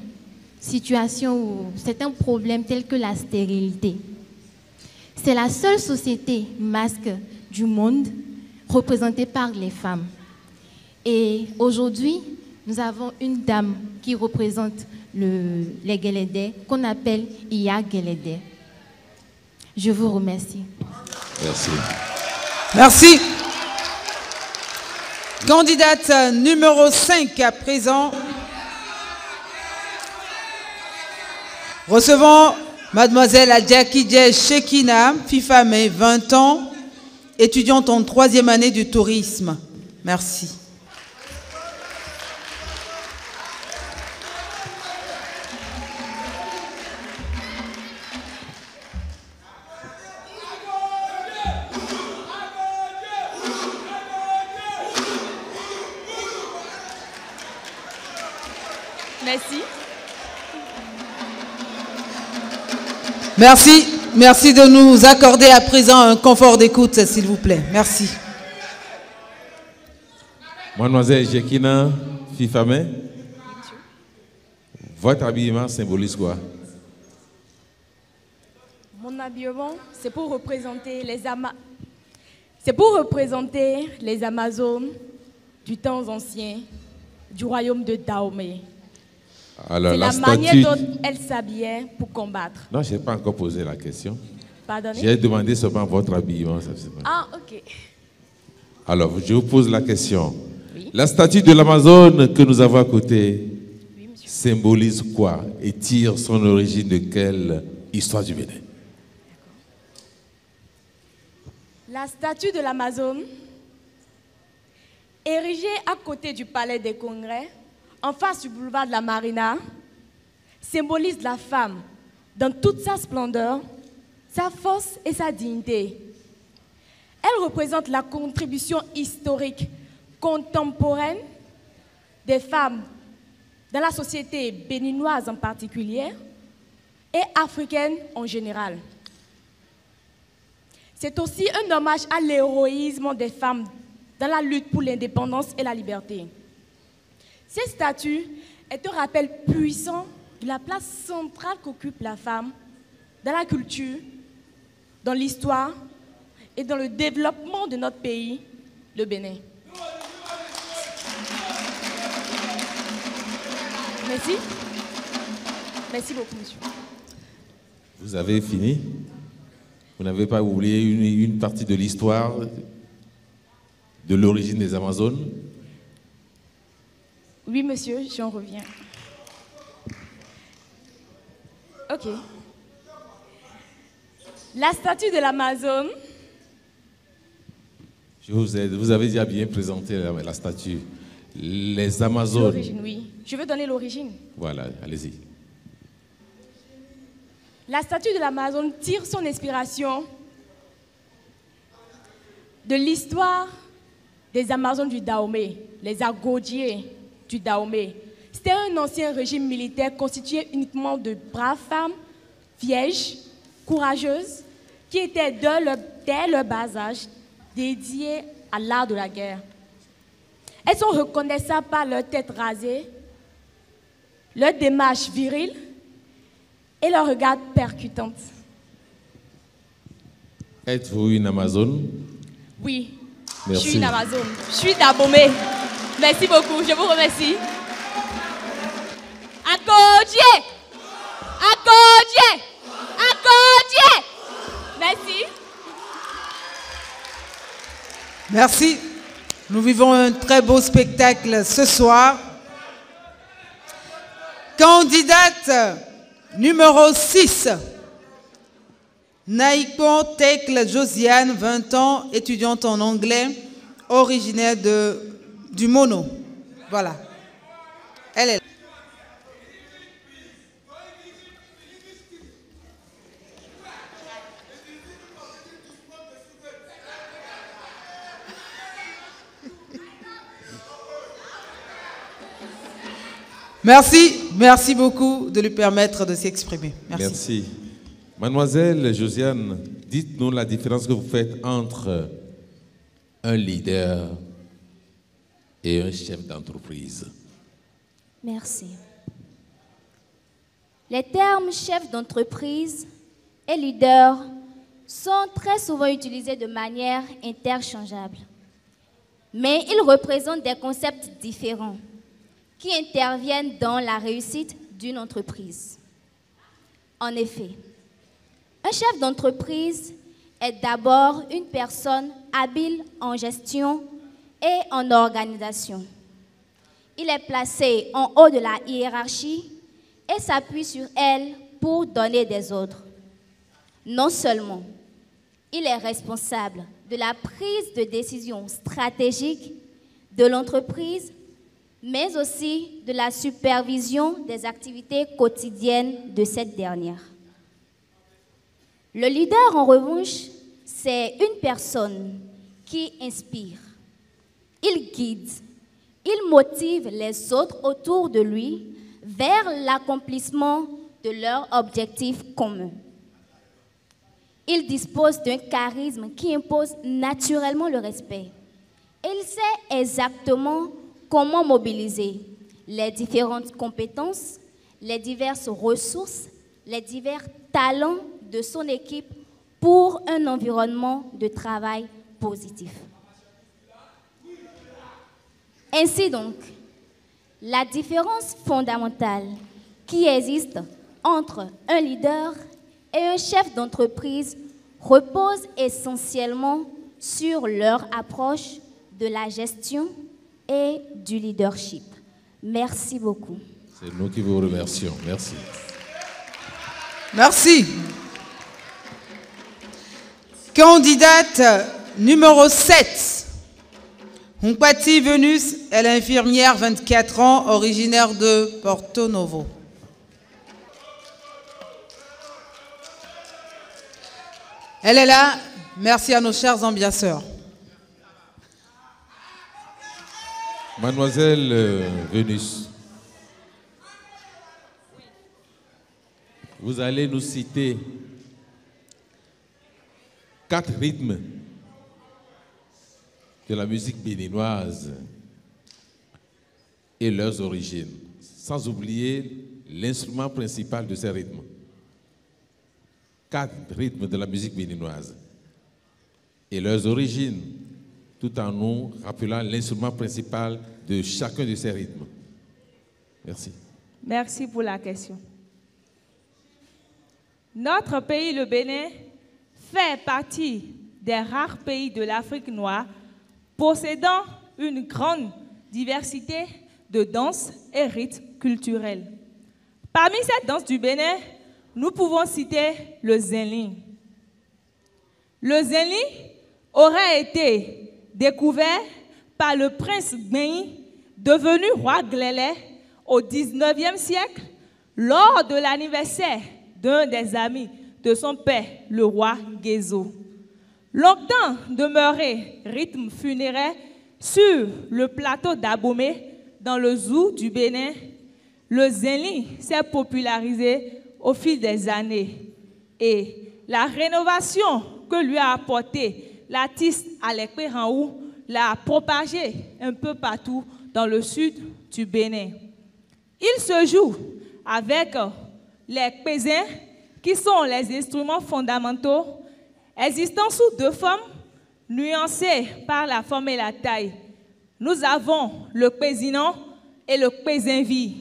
situations ou certains problèmes tels que la stérilité. C'est la seule société masque du monde représentée par les femmes. Et aujourd'hui, nous avons une dame qui représente les Guélédés qu'on appelle Iya Guélédé. Je vous remercie. Merci. Merci. Candidate numéro 5 à présent. Recevons mademoiselle Adjakidje Shekina, Fifame, 20 ans, étudiante en 3e année du tourisme. Merci. Merci. Merci. Merci de nous accorder à présent un confort d'écoute, s'il vous plaît. Merci. Mademoiselle Jekina Fifame, votre habillement symbolise quoi? Mon habillement, c'est pour représenter les Amazones du temps ancien, du royaume de Dahomey. C'est la manière dont elles s'habillaient pour combattre. Non, je n'ai pas encore posé la question. Pardonnez? J'ai demandé seulement votre habillement. Ah, ok. Alors, je vous pose la question. Oui. La statue de l'Amazone que nous avons à côté symbolise quoi et tire son origine de quelle histoire du Bénin? La statue de l'Amazone, érigée à côté du palais des congrès, en face du boulevard de la Marina, symbolise la femme dans toute sa splendeur, sa force et sa dignité. Elle représente la contribution historique contemporaine des femmes dans la société béninoise en particulier et africaine en général. C'est aussi un hommage à l'héroïsme des femmes dans la lutte pour l'indépendance et la liberté. Cette statue est un rappel puissant de la place centrale qu'occupe la femme dans la culture, dans l'histoire et dans le développement de notre pays, le Bénin. Merci. Merci beaucoup, monsieur. Vous avez fini? Vous n'avez pas oublié une partie de l'histoire de l'origine des Amazones? Oui, monsieur, j'en reviens. Ok. La statue de l'Amazone. Je vous aide. Vous avez déjà bien présenté la statue. Les Amazones. L'origine, oui. Je veux donner l'origine. Voilà, allez-y. La statue de l'Amazone tire son inspiration de l'histoire des Amazones du Dahomey, les Agodiers du Dahomey. C'était un ancien régime militaire constitué uniquement de braves femmes, vierges, courageuses, qui étaient dès leur bas âge dédiées à l'art de la guerre. Elles sont reconnaissables par leur tête rasée, leur démarche virile et leur regard percutant. Êtes-vous une Amazone? Oui, merci. Je suis une Amazone. Je suis d'Abomey. Merci beaucoup, je vous remercie. Accordier! Accordier! Accordier! Merci. Merci. Nous vivons un très beau spectacle ce soir. Candidate numéro 6. Naïko Tekle Josiane, 20 ans, étudiante en anglais, originaire du Mono. Voilà. Elle est là. Merci beaucoup de lui permettre de s'exprimer. Merci. Mademoiselle Josiane, dites-nous la différence que vous faites entre un leader et un chef d'entreprise. Merci. Les termes chef d'entreprise et leader sont très souvent utilisés de manière interchangeable. Mais ils représentent des concepts différents qui interviennent dans la réussite d'une entreprise. En effet, un chef d'entreprise est d'abord une personne habile en gestion et en organisation. Il est placé en haut de la hiérarchie et s'appuie sur elle pour donner des ordres. Non seulement, il est responsable de la prise de décision stratégique de l'entreprise, mais aussi de la supervision des activités quotidiennes de cette dernière. Le leader, en revanche, c'est une personne qui inspire. Il guide, il motive les autres autour de lui vers l'accomplissement de leurs objectifs communs. Il dispose d'un charisme qui impose naturellement le respect. Il sait exactement comment mobiliser les différentes compétences, les diverses ressources, les divers talents de son équipe pour un environnement de travail positif. Ainsi donc, la différence fondamentale qui existe entre un leader et un chef d'entreprise repose essentiellement sur leur approche de la gestion et du leadership. Merci beaucoup. C'est nous qui vous remercions. Merci. Merci. Candidate numéro 7. Humpati Venus, elle est infirmière, 24 ans, originaire de Porto Novo. Elle est là. Merci à nos chers ambianceurs. Mademoiselle Venus, vous allez nous citer 4 rythmes de la musique béninoise et leurs origines, sans oublier l'instrument principal de ces rythmes. 4 rythmes de la musique béninoise et leurs origines, tout en nous rappelant l'instrument principal de chacun de ces rythmes. Merci. Merci pour la question. Notre pays, le Bénin, fait partie des rares pays de l'Afrique noire possédant une grande diversité de danses et rythmes culturels. Parmi ces danses du Bénin, nous pouvons citer le Zenling. Le Zenling aurait été découvert par le prince Gmein, devenu roi Glélé au XIXe siècle, lors de l'anniversaire d'un des amis de son père, le roi Gézo. Longtemps demeuré rythme funéraire sur le plateau d'Abomey, dans le zoo du Bénin, le zénli s'est popularisé au fil des années et la rénovation que lui a apporté l'artiste Alekpe Raoult l'a propagé un peu partout dans le sud du Bénin. Il se joue avec les kpézins qui sont les instruments fondamentaux existant sous deux formes nuancées par la forme et la taille. Nous avons le kpézinan et le kpézinvi.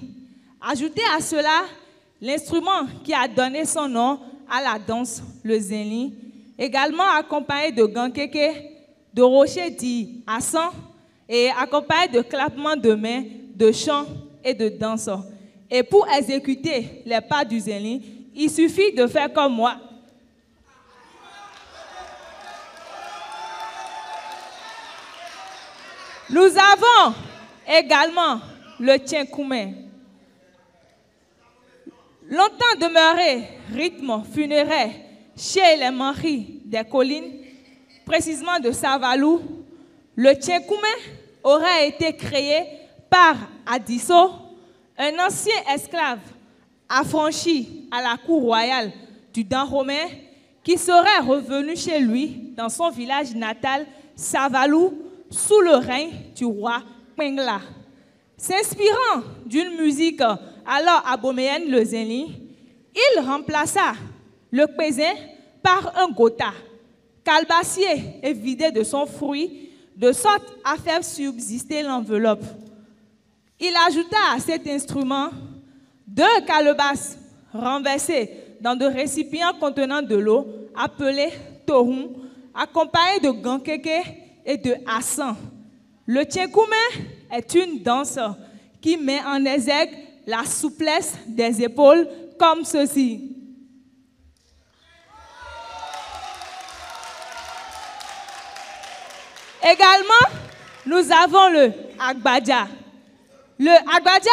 Ajoutez à cela l'instrument qui a donné son nom à la danse, le zénli, également accompagné de gankeke, de rochers dits assan et accompagné de clappements de mains, de chants et de danse. Et pour exécuter les pas du zénli, il suffit de faire comme moi. Nous avons également le tchenkoumé. Longtemps demeuré rythme funéraire chez les maris des collines, précisément de Savalou, le tchenkoumé aurait été créé par Adisso, un ancien esclave affranchi à la cour royale du Dahomey, qui serait revenu chez lui dans son village natal, Savalou, sous le règne du roi Pengla. S'inspirant d'une musique alors aboméenne, le zénli, il remplaça le kpézin par un gota, calbassier et vidé de son fruit, de sorte à faire subsister l'enveloppe. Il ajouta à cet instrument 2 calebasses renversées dans de récipients contenant de l'eau, appelés tohum, accompagnés de gankeke et de assan. Le tchenkoumé est une danse qui met en exergue la souplesse des épaules comme ceci. Également, nous avons le agbadja. Le agbadja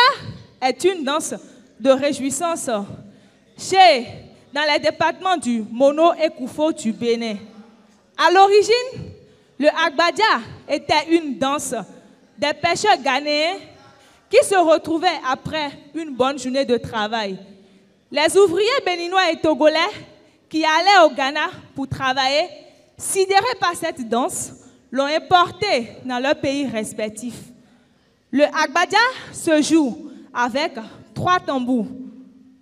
est une danse de réjouissance dans les départements du Mono et Koufo du Bénin. À l'origine, le agbadja était une danse des pêcheurs ghanéens qui se retrouvaient après une bonne journée de travail. Les ouvriers béninois et togolais qui allaient au Ghana pour travailler, sidérés par cette danse, l'ont importée dans leurs pays respectifs. Le agbadja se joue avec 3 tambours.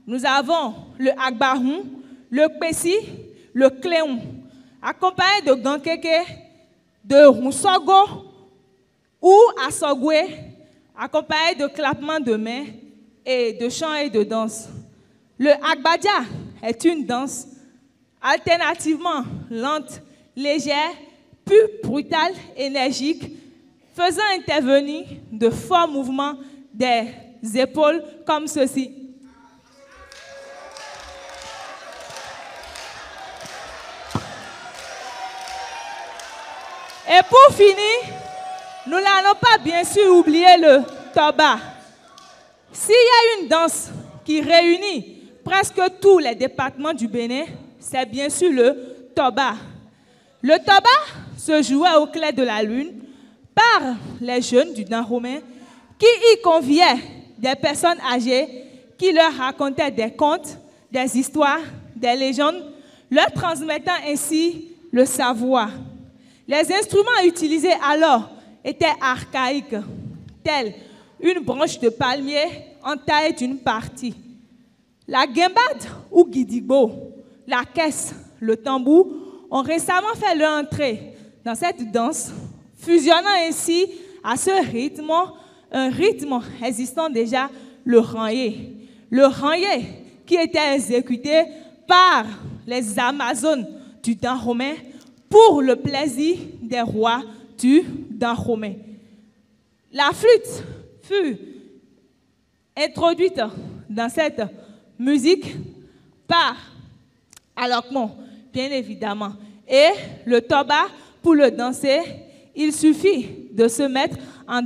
Nous avons le agbahoum, le kpessi, le kléon, accompagné de gankeke, de ronsogo ou asogwe, accompagné de clappements de mains et de chants et de danse. Le agbadja est une danse alternativement lente, légère, plus brutale, énergique, faisant intervenir de forts mouvements des épaules comme ceci. Et pour finir, nous n'allons pas bien sûr oublier le toba. S'il y a une danse qui réunit presque tous les départements du Bénin, c'est bien sûr le toba. Le toba se jouait au clair de la lune par les jeunes du Dahomey qui y conviaient des personnes âgées qui leur racontaient des contes, des histoires, des légendes, leur transmettant ainsi le savoir. Les instruments utilisés alors étaient archaïques, tels une branche de palmier entaillée d'une partie. La guimbade ou guidigo, la caisse, le tambour ont récemment fait leur entrée dans cette danse, fusionnant ainsi à ce rythme, un rythme existant déjà, le ranyé. Le ranyé qui était exécuté par les Amazones du Dahomey pour le plaisir des rois du Dahomey. La flûte fut introduite dans cette musique par Alokmo, bien évidemment. Et le toba, pour le danser, il suffit de se mettre en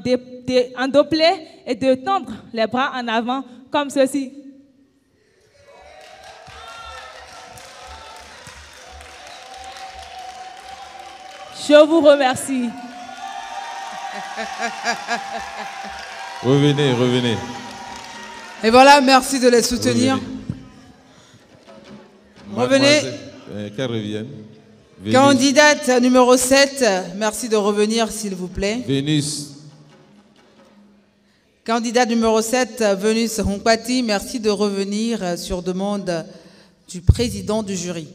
doublet et de tendre les bras en avant comme ceci. Je vous remercie. Revenez, revenez. Et voilà, merci de les soutenir. Revenez. Qu'elle revienne. Vénus. Candidate numéro 7, merci de revenir s'il vous plaît. Vénus. Candidate numéro 7, Vénus Hunkpati, merci de revenir sur demande du président du jury.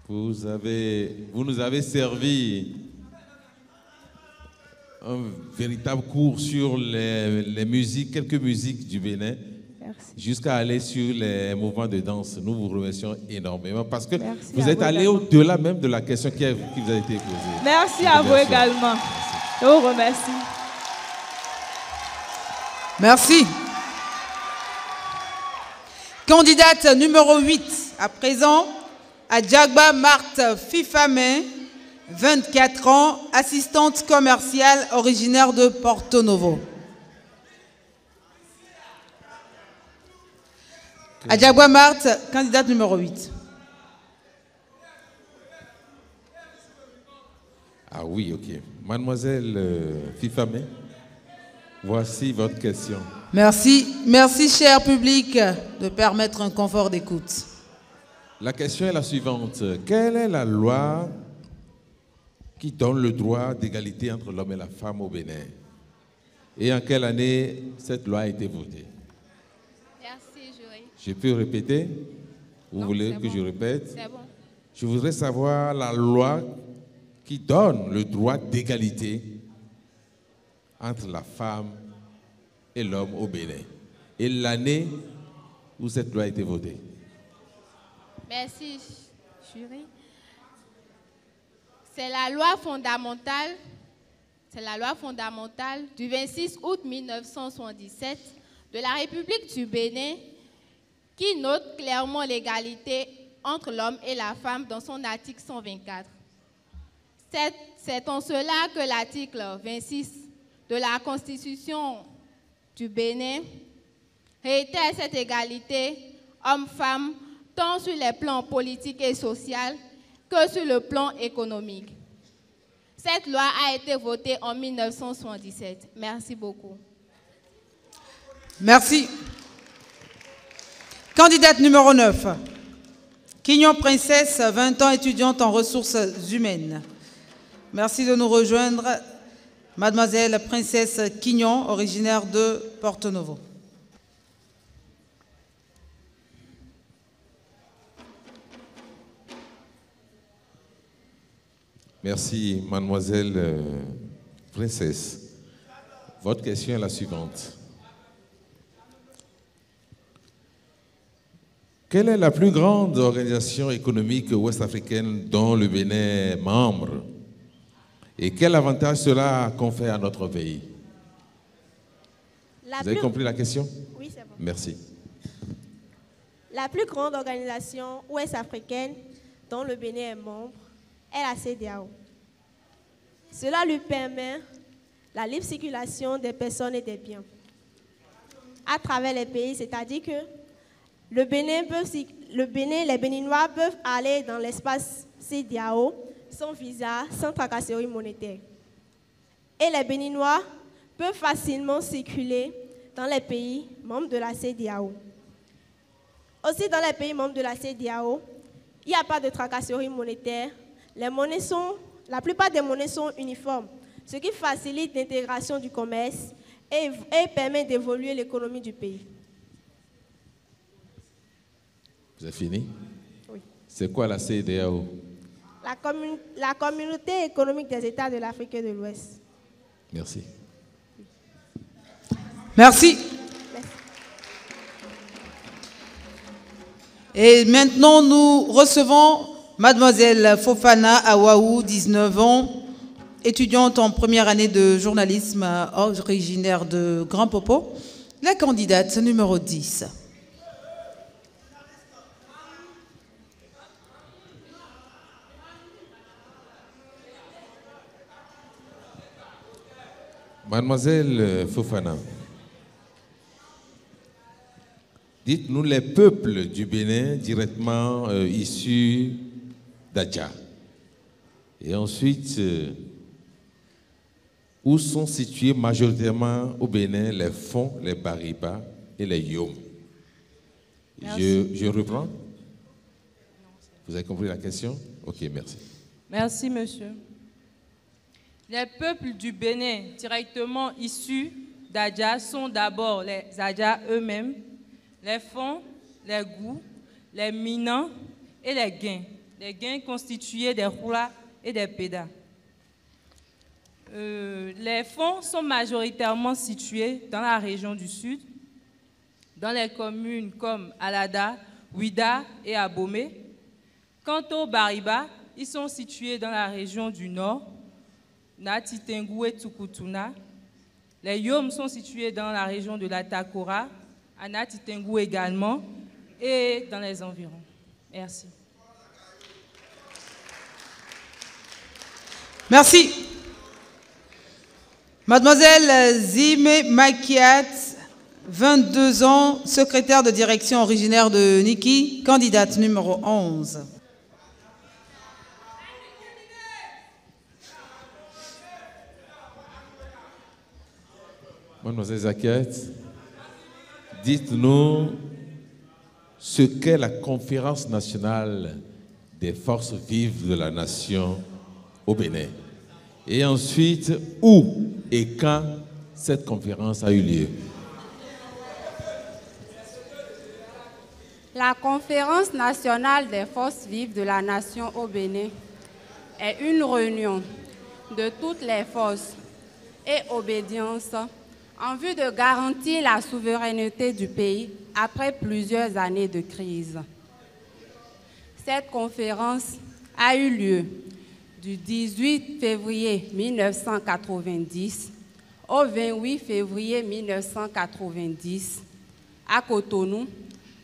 Vous nous avez servi un véritable cours sur les musiques, quelques musiques du Bénin, jusqu'à aller sur les mouvements de danse. Nous vous remercions énormément parce que vous êtes allé au-delà même de la question qui vous a été posée. Merci à vous également. Je vous remercie. Merci. Candidate numéro 8, à présent, Adjagba Marthe Fifame, 24 ans, assistante commerciale originaire de Porto Novo. Adjagba Marthe, candidate numéro 8. Ah oui, ok. Mademoiselle Fifame, voici votre question. Merci, merci cher public de permettre un confort d'écoute. La question est la suivante. Quelle est la loi qui donne le droit d'égalité entre l'homme et la femme au Bénin? Et en quelle année cette loi a été votée? Merci, jury. Je peux répéter? Vous voulez que je répète? C'est bon. Je voudrais savoir la loi qui donne le droit d'égalité entre la femme et l'homme au Bénin. Et l'année où cette loi a été votée. Merci, jury. C'est la loi fondamentale du 26 août 1977 de la République du Bénin qui note clairement l'égalité entre l'homme et la femme dans son article 124. C'est en cela que l'article 26 de la Constitution du Bénin réitère cette égalité homme-femme tant sur les plans politiques et sociaux que sur le plan économique. Cette loi a été votée en 1977. Merci beaucoup. Merci. Candidate numéro 9. Quignon Princesse, 20 ans, étudiante en ressources humaines. Merci de nous rejoindre, Mademoiselle Princesse Quignon, originaire de Porto Novo. Merci, Mademoiselle Princesse. Votre question est la suivante. Quelle est la plus grande organisation économique ouest-africaine dont le Bénin est membre? Et quel avantage cela confère à notre pays? Vous avez compris la question? Oui, c'est bon. Merci. La plus grande organisation ouest-africaine dont le Bénin est membre est la CEDEAO. Cela lui permet la libre circulation des personnes et des biens à travers les pays, c'est-à-dire que les Béninois peuvent aller dans l'espace CEDEAO sans visa, sans tracasserie monétaire. Et les Béninois peuvent facilement circuler dans les pays membres de la CEDEAO. Aussi, dans les pays membres de la CEDEAO, il n'y a pas de tracasserie monétaire. La plupart des monnaies sont uniformes, ce qui facilite l'intégration du commerce et permet d'évoluer l'économie du pays. Vous avez fini? Oui. C'est quoi la CEDEAO? La communauté économique des États de l'Afrique de l'Ouest. Merci. Merci. Et maintenant, nous recevons Mademoiselle Fofana Awaou, 19 ans, étudiante en première année de journalisme, originaire de Grand Popo, la candidate numéro 10. Mademoiselle Fofana, dites-nous les peuples du Bénin directement issus d'Adja. Et ensuite, où sont situés majoritairement au Bénin les fonds, les Bariba et les Yom. Je reprends. Vous avez compris la question? Ok, merci. Merci, monsieur. Les peuples du Bénin directement issus d'Adja sont d'abord les Adja eux-mêmes, les Fons, les Gou, les Minans et les Gains. Les Gains constitués des Roula et des Pédas. Les Fons sont majoritairement situés dans la région du Sud, dans les communes comme Alada, Ouida et Abomey. Quant aux Bariba, ils sont situés dans la région du Nord, Natitengu et Tukutuna. Les Yom sont situés dans la région de la Takora, à Natitengu également, et dans les environs. Merci. Merci. Mademoiselle Zime Makiat, 22 ans, secrétaire de direction originaire de Niki, candidate numéro 11. Mademoiselle Zakiat, dites-nous ce qu'est la conférence nationale des forces vives de la nation au Bénin. Et ensuite, où et quand cette conférence a eu lieu? La conférence nationale des forces vives de la nation au Bénin est une réunion de toutes les forces et obédiences en vue de garantir la souveraineté du pays après plusieurs années de crise. Cette conférence a eu lieu du 18 février 1990 au 28 février 1990 à Cotonou,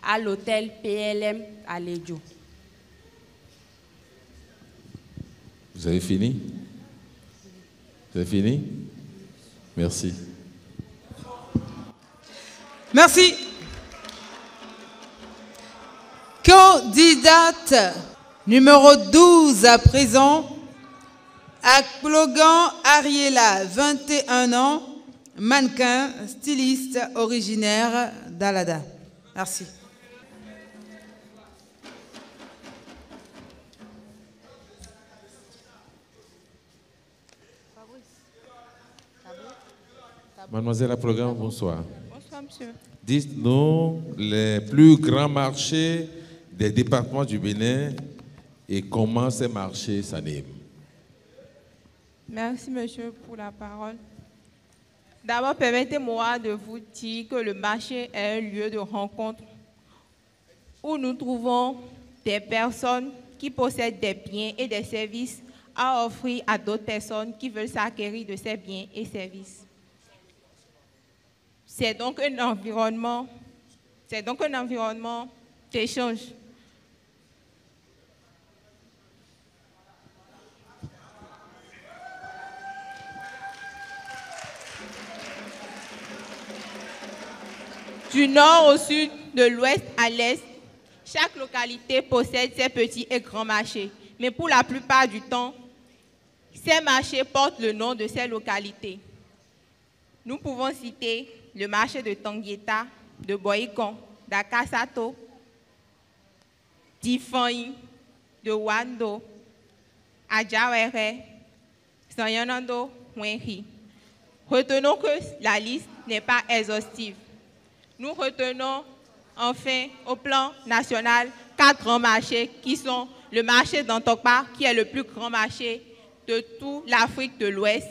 à l'hôtel PLM à Lédio. Vous avez fini? Vous avez fini? Merci. Merci. Candidate numéro 12 à présent, Akplogan Ariela, 21 ans, mannequin, styliste originaire d'Alada. Merci. Mademoiselle Akplogan, bonsoir. Bonsoir, monsieur. Dites-nous les plus grands marchés des départements du Bénin et comment ces marchés s'animent. Merci, monsieur, pour la parole. D'abord, permettez-moi de vous dire que le marché est un lieu de rencontre où nous trouvons des personnes qui possèdent des biens et des services à offrir à d'autres personnes qui veulent s'acquérir de ces biens et services. C'est donc un environnement d'échange. Du nord au sud, de l'ouest à l'est, chaque localité possède ses petits et grands marchés. Mais pour la plupart du temps, ces marchés portent le nom de ces localités. Nous pouvons citer le marché de Tangueta, de Boyikon, d'Akasato, d'Ifanyi, de Wando, Adjawere, Sanyanando, Wenri. Retenons que la liste n'est pas exhaustive. Nous retenons enfin au plan national 4 grands marchés qui sont le marché d'Antokpa, qui est le plus grand marché de toute l'Afrique de l'Ouest,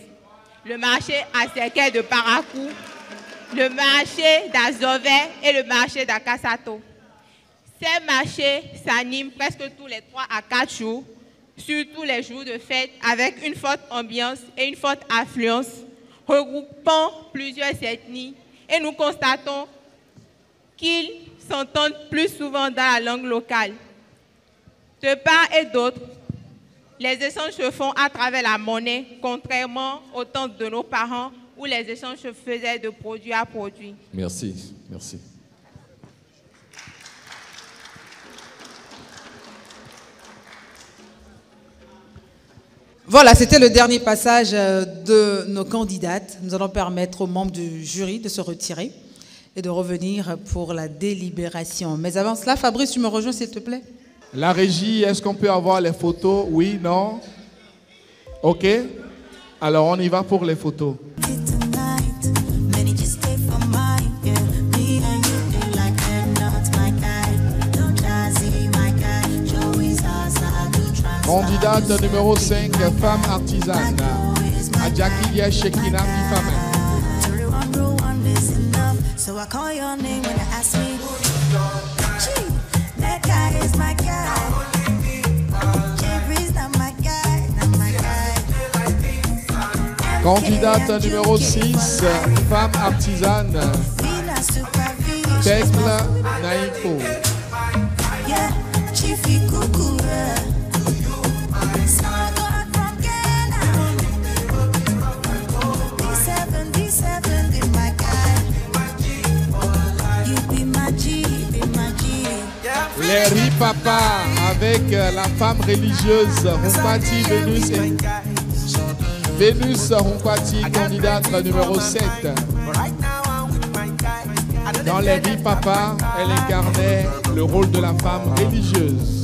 le marché Aseke de Parakou, le marché d'Azové et le marché d'Akasato. Ces marchés s'animent presque tous les 3 à 4 jours, surtout les jours de fête, avec une forte ambiance et une forte affluence, regroupant plusieurs ethnies, et nous constatons qu'ils s'entendent plus souvent dans la langue locale. De part et d'autre, les échanges se font à travers la monnaie, contrairement au temps de nos parents où les échanges se faisaient de produit à produit. Merci, merci. Voilà, c'était le dernier passage de nos candidates. Nous allons permettre aux membres du jury de se retirer. et de revenir pour la délibération. Mais avant cela, Fabrice, tu me rejoins s'il te plaît? La régie, est-ce qu'on peut avoir les photos? Oui, non? OK. Alors, on y va pour les photos. Candidate numéro 5, femme artisane. Adjakiya Shekina Fifame. So I call your name when I ask me, gee, that guy is my guy. Jeffrey's not my guy, not my guy. Candidate numéro 6, femme artisane. Tekla Naiko. Yeah, Chiefy Cuckoo. Les Ripapa avec la femme religieuse Rumpati Vénus Rumpati, candidate numéro 7. Dans les Ripapa, elle incarnait le rôle de la femme religieuse.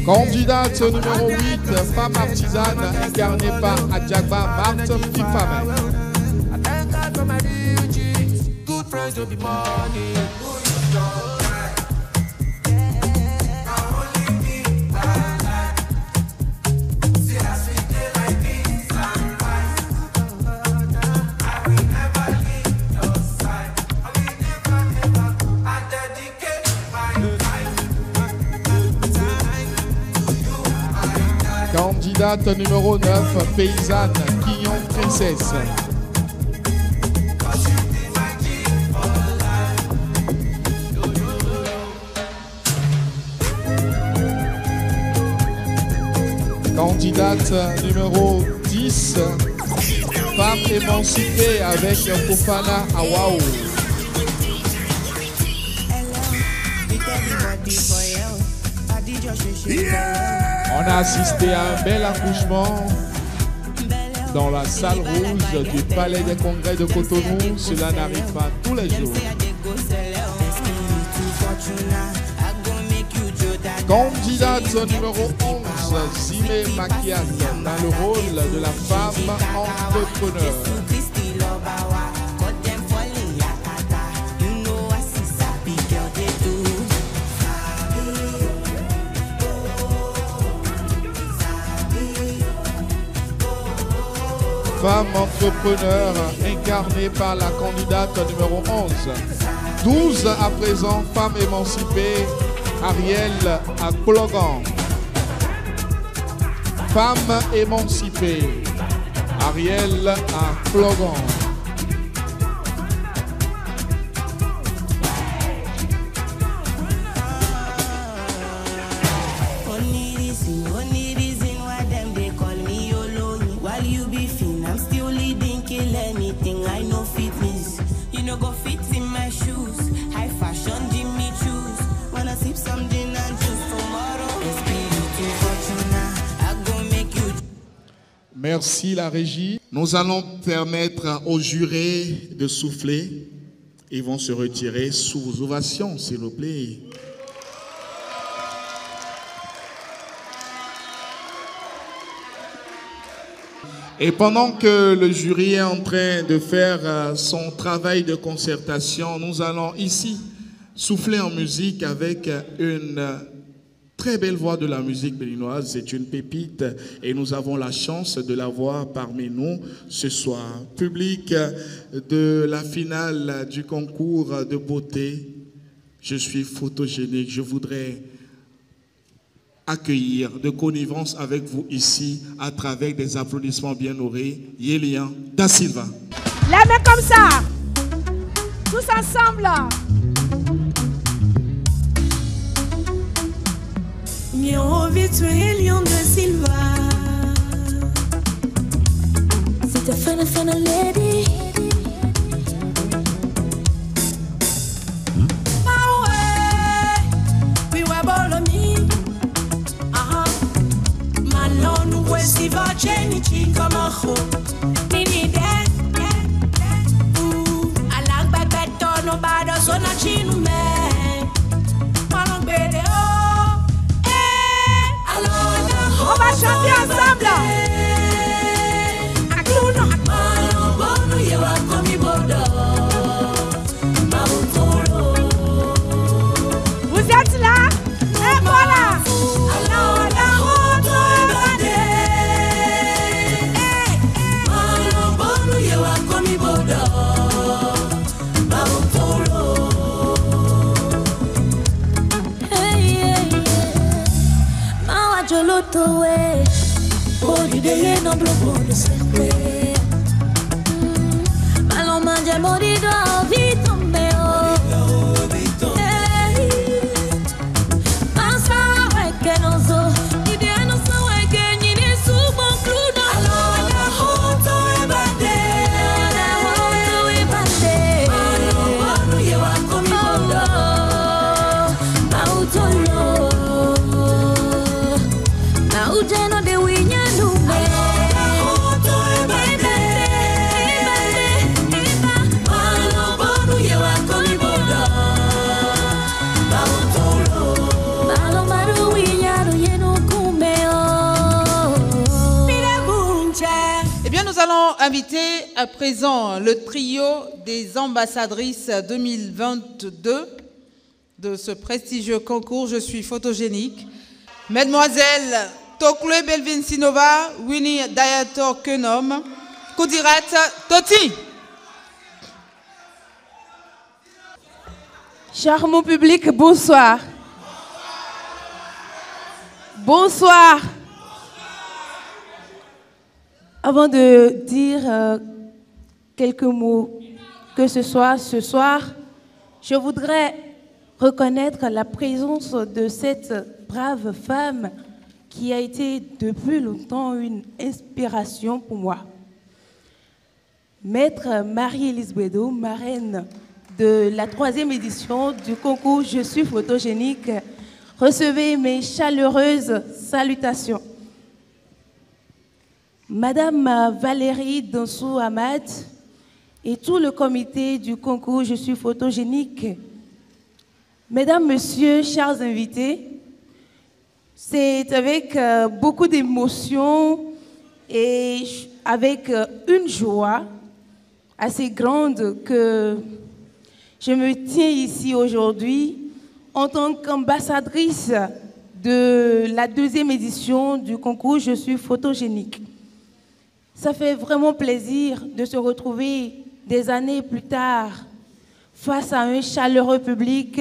Candidate numéro 8, femme artisane incarnée par Adjagba Marthe Fifame. Candidate numéro 9, paysanne, Quillon Princesse. Candidate numéro 10, femme émancipée avec Fofana Awao. On a assisté à un bel accouchement dans la salle rouge du Palais des Congrès de Cotonou. Cela n'arrive pas tous les jours. Candidate numéro 11, Zime Makiat, dans le rôle de la femme entrepreneur. Femme entrepreneur incarnée par la candidate numéro 11. 12 à présent, femme émancipée, Ariel à Kologan. Femme émancipée, Ariel à Kologan. Merci la régie. Nous allons permettre aux jurés de souffler. Ils vont se retirer sous ovation, s'il vous plaît. Et pendant que le jury est en train de faire son travail de concertation, nous allons ici souffler en musique avec une très belle voix de la musique béninoise. C'est une pépite et nous avons la chance de l'avoir parmi nous ce soir. Public de la finale du concours de beauté, je suis photogénique. Je voudrais accueillir de connivence avec vous ici à travers des applaudissements bien honorés, Yelian Da Silva. Les mains comme ça, tous ensemble. Yelian Da Silva. C'est a fine lady. roto we Bodi de ye no blobo de sekwe Malo manje morido vito meo Pasa we que no so Idea no so we que ni ne su bon cludo Alo na hoto e bande Na hoto e bande Ano ye wa komi bondo Mautolo Mauteno de winya nume Hoto e bande Ano bonu ye wa komi bondo Mautolo Malo maru winya no ye no kumeo Mire bunche Eh bien, nous allons inviter à présent le trio des ambassadrices 2022 de ce prestigieux concours Je suis photogénique. Mesdemoiselles Tokle Belvin Sinova, Winnie Dayator Kenom, Kudirat Toti. Cher mon public, bonsoir. Bonsoir. Avant de dire quelques mots que ce soir, je voudrais reconnaître la présence de cette brave femme qui a été depuis longtemps une inspiration pour moi. Maître Marie-Élise Bouedo, marraine de la 3e édition du concours Je suis photogénique, recevez mes chaleureuses salutations. Madame Valérie Donsou Hamad et tout le comité du concours Je suis photogénique, Mesdames, Messieurs, chers invités, c'est avec beaucoup d'émotion et avec une joie assez grande que je me tiens ici aujourd'hui en tant qu'ambassadrice de la 2e édition du concours Je suis photogénique. Ça fait vraiment plaisir de se retrouver des années plus tard face à un chaleureux public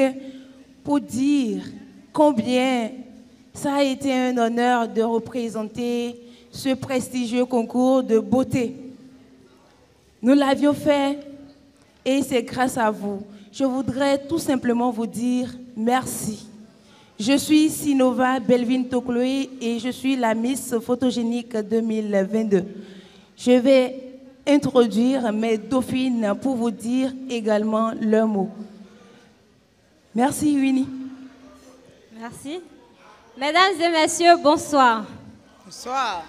pour dire combien ça a été un honneur de représenter ce prestigieux concours de beauté. Nous l'avions fait et c'est grâce à vous. Je voudrais tout simplement vous dire merci. Je suis Sinova Belvin Tokloé et je suis la Miss Photogénique 2022. Je vais introduire mes dauphines pour vous dire également leurs mots. Merci Winnie. Merci. Mesdames et messieurs, bonsoir. Bonsoir.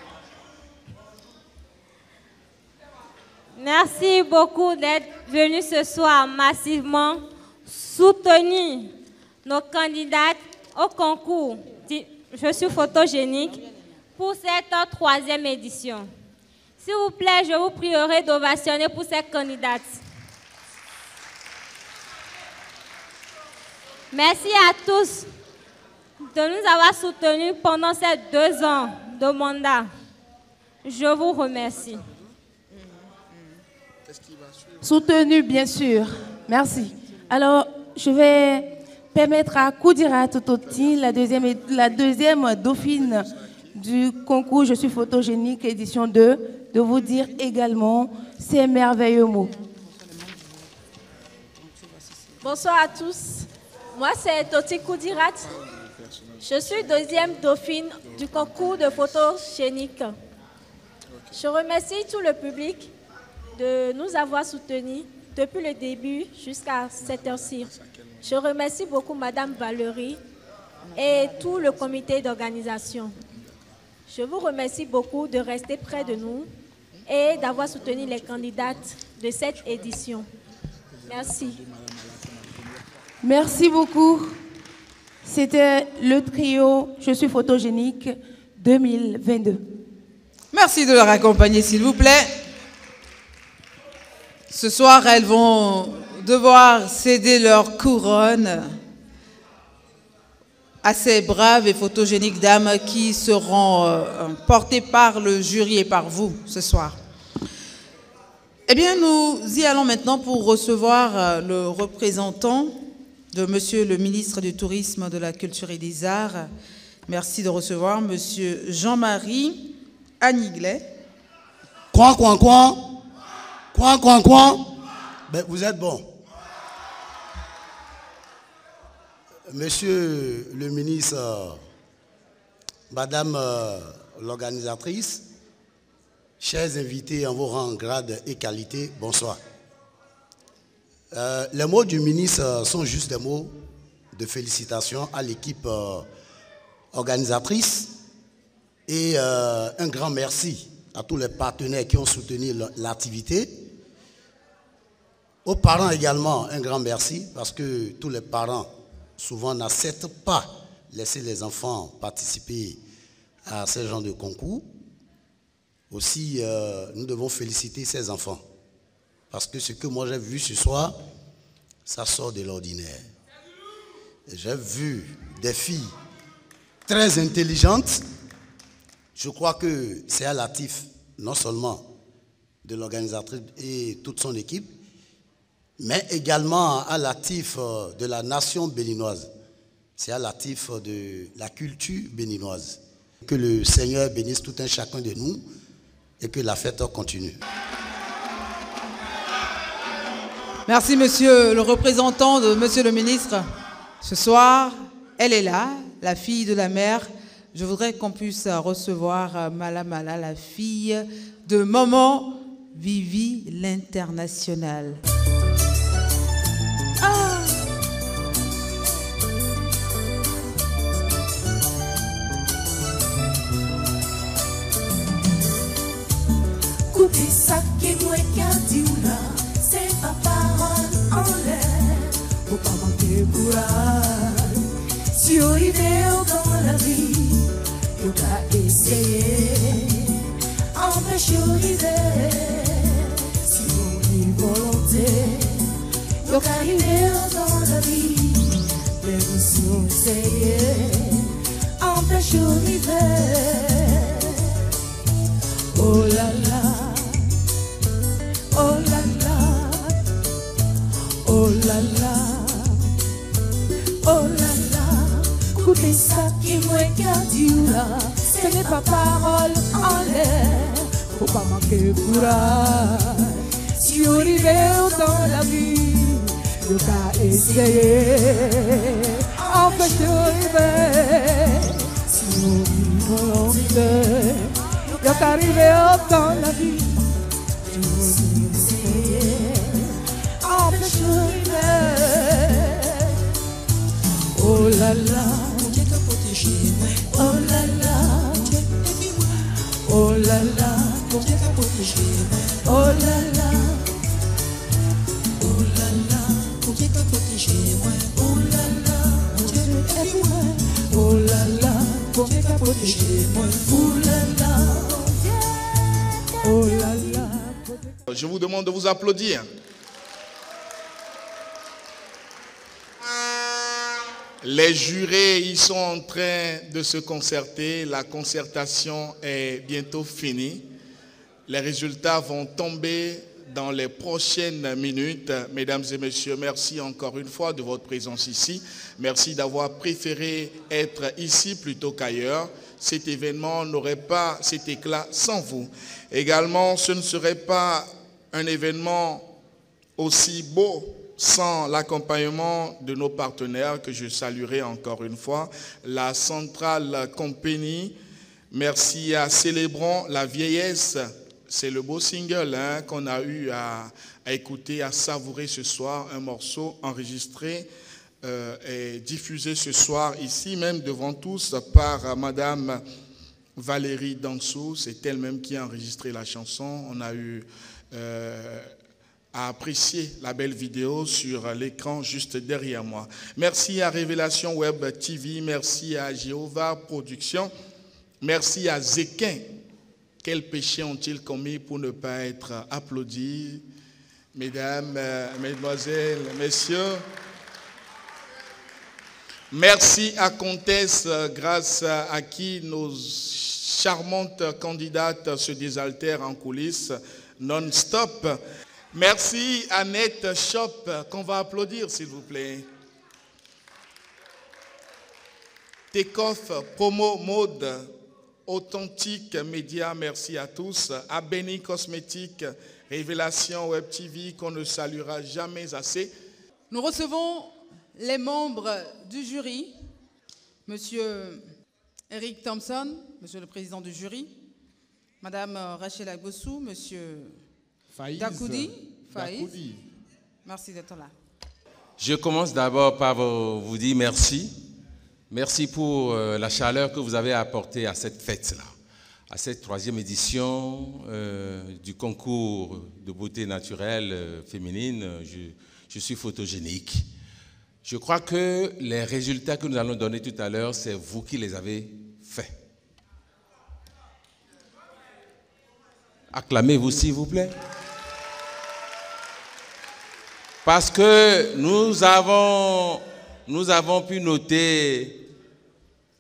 Merci beaucoup d'être venus ce soir massivement soutenir nos candidates au concours Je suis photogénique pour cette 3e édition. S'il vous plaît, je vous prierai d'ovationner pour ces candidates. Merci à tous de nous avoir soutenus pendant ces 2 ans de mandat. Je vous remercie. Soutenu, bien sûr. Merci. Alors, je vais permettre à Koudirat Toti, la deuxième dauphine du concours Je suis photogénique édition 2, de vous dire également ces merveilleux mots. Bonsoir à tous. Moi, c'est Toti Koudirat. Je suis 2e dauphine du concours de photogénique. Je remercie tout le public de nous avoir soutenus depuis le début jusqu'à cette heure-ci. Je remercie beaucoup Madame Valérie et tout le comité d'organisation. Je vous remercie beaucoup de rester près de nous et d'avoir soutenu les candidates de cette édition. Merci. Merci beaucoup. C'était le trio Je suis photogénique 2022. Merci de leur accompagner, s'il vous plaît. Ce soir, elles vont devoir céder leur couronne à ces braves et photogéniques dames qui seront portées par le jury et par vous ce soir. Eh bien, nous y allons maintenant pour recevoir le représentant de Monsieur le ministre du Tourisme, de la Culture et des Arts, Merci de recevoir Monsieur Jean-Marie Aniglet. Quoi? Ben, vous êtes bon. Monsieur le ministre, Madame l'organisatrice, chers invités en vos rangs, grades et qualités, bonsoir. Les mots du ministre sont juste des mots de félicitations à l'équipe organisatrice et un grand merci à tous les partenaires qui ont soutenu l'activité. Aux parents également, un grand merci parce que tous les parents souvent n'acceptent pas laisser les enfants participer à ce genre de concours. Aussi, nous devons féliciter ces enfants. Parce que ce que moi j'ai vu ce soir, ça sort de l'ordinaire. J'ai vu des filles très intelligentes. Je crois que c'est à l'actif, non seulement de l'organisatrice et toute son équipe, mais également à l'actif de la nation béninoise. C'est à l'actif de la culture béninoise. Que le Seigneur bénisse tout un chacun de nous et que la fête continue. Merci, monsieur le représentant de monsieur le ministre. Ce soir, elle est là, la fille de la mère. Je voudrais qu'on puisse recevoir Malamala, la fille de Maman Vivi l'International. Écoutez ça qui est moi qui a dit là, c'est pas parole en l'air, faut pas manquer courage. Si on arrive dans la vie, il faut essayer, empêcher d'arriver. Si on y volonté, il faut arriver dans la vie, mais si on essaye, empêcher d'arriver. Oh là là. Oh la la, oh la la, oh la la. Écoutez ça qui moi qui a dit là, ce n'est pas parole en l'air, faut pas manquer courage. Si on arrive dans la vie, il faut essayer, empêcher d'arriver. Si on y volonté, il faut arriver dans la vie. Oh là là, oh là là, oh là là, oh là là, oh là là, oh là là, oh là là, oh là là, oh là là. Je vous demande de vous applaudir. Les jurés, ils sont en train de se concerter. La concertation est bientôt finie. Les résultats vont tomber dans les prochaines minutes. Mesdames et messieurs, merci encore une fois de votre présence ici. Merci d'avoir préféré être ici plutôt qu'ailleurs. Cet événement n'aurait pas cet éclat sans vous. Également, ce ne serait pas un événement aussi beau sans l'accompagnement de nos partenaires que je saluerai encore une fois. La Centrale Compagnie, merci à Célébrons la vieillesse. C'est le beau single qu'on a eu à écouter, à savourer ce soir. Un morceau enregistré et diffusé ce soir ici même devant tous par Madame Valérie Dansou. C'est elle-même qui a enregistré la chanson. On a eu à apprécier la belle vidéo sur l'écran juste derrière moi. Merci à Révélation Web TV, merci à Jéhovah Productions, merci à Zéquin. Quel péché ont-ils commis pour ne pas être applaudis? Mesdames, mesdemoiselles, messieurs. Merci à Comtesse, grâce à qui nos charmantes candidates se désaltèrent en coulisses non-stop. Merci à Net Shop, qu'on va applaudir s'il vous plaît. Tekoff, Promo Mode, Authentique Média, merci à tous. Abeni Cosmétique, Révélation Web TV, qu'on ne saluera jamais assez. Nous recevons les membres du jury. Monsieur Eric Thompson, Monsieur le Président du jury. Madame Rachel Agbossou, Monsieur Dakoudi. Faïz. Merci d'être là. Je commence d'abord par vous dire merci. Merci pour la chaleur que vous avez apportée à cette fête-là, à cette 3e édition du concours de beauté naturelle féminine. Je suis photogénique. Je crois que les résultats que nous allons donner tout à l'heure, c'est vous qui les avez faits. Acclamez-vous, s'il vous plaît. Parce que nous avons pu noter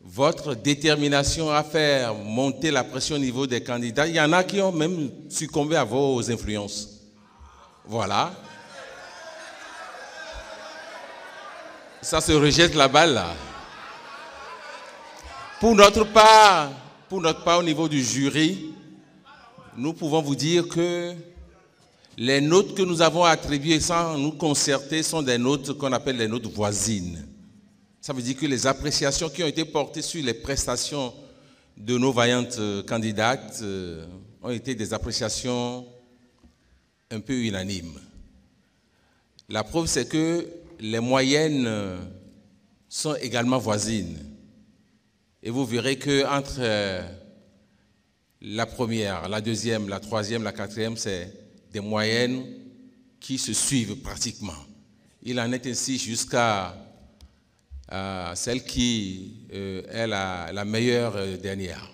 votre détermination à faire monter la pression au niveau des candidats. Il y en a qui ont même succombé à vos influences. Voilà. Ça se rejette la balle là. Pour notre part, au niveau du jury, nous pouvons vous dire que les notes que nous avons attribuées sans nous concerter sont des notes qu'on appelle les notes voisines. Ça veut dire que les appréciations qui ont été portées sur les prestations de nos vaillantes candidates ont été des appréciations un peu unanimes. La preuve, c'est que les moyennes sont également voisines. Et vous verrez qu'entre la première, la deuxième, la troisième, la quatrième, c'est des moyennes qui se suivent pratiquement. Il en est ainsi jusqu'à celle qui est la meilleure dernière.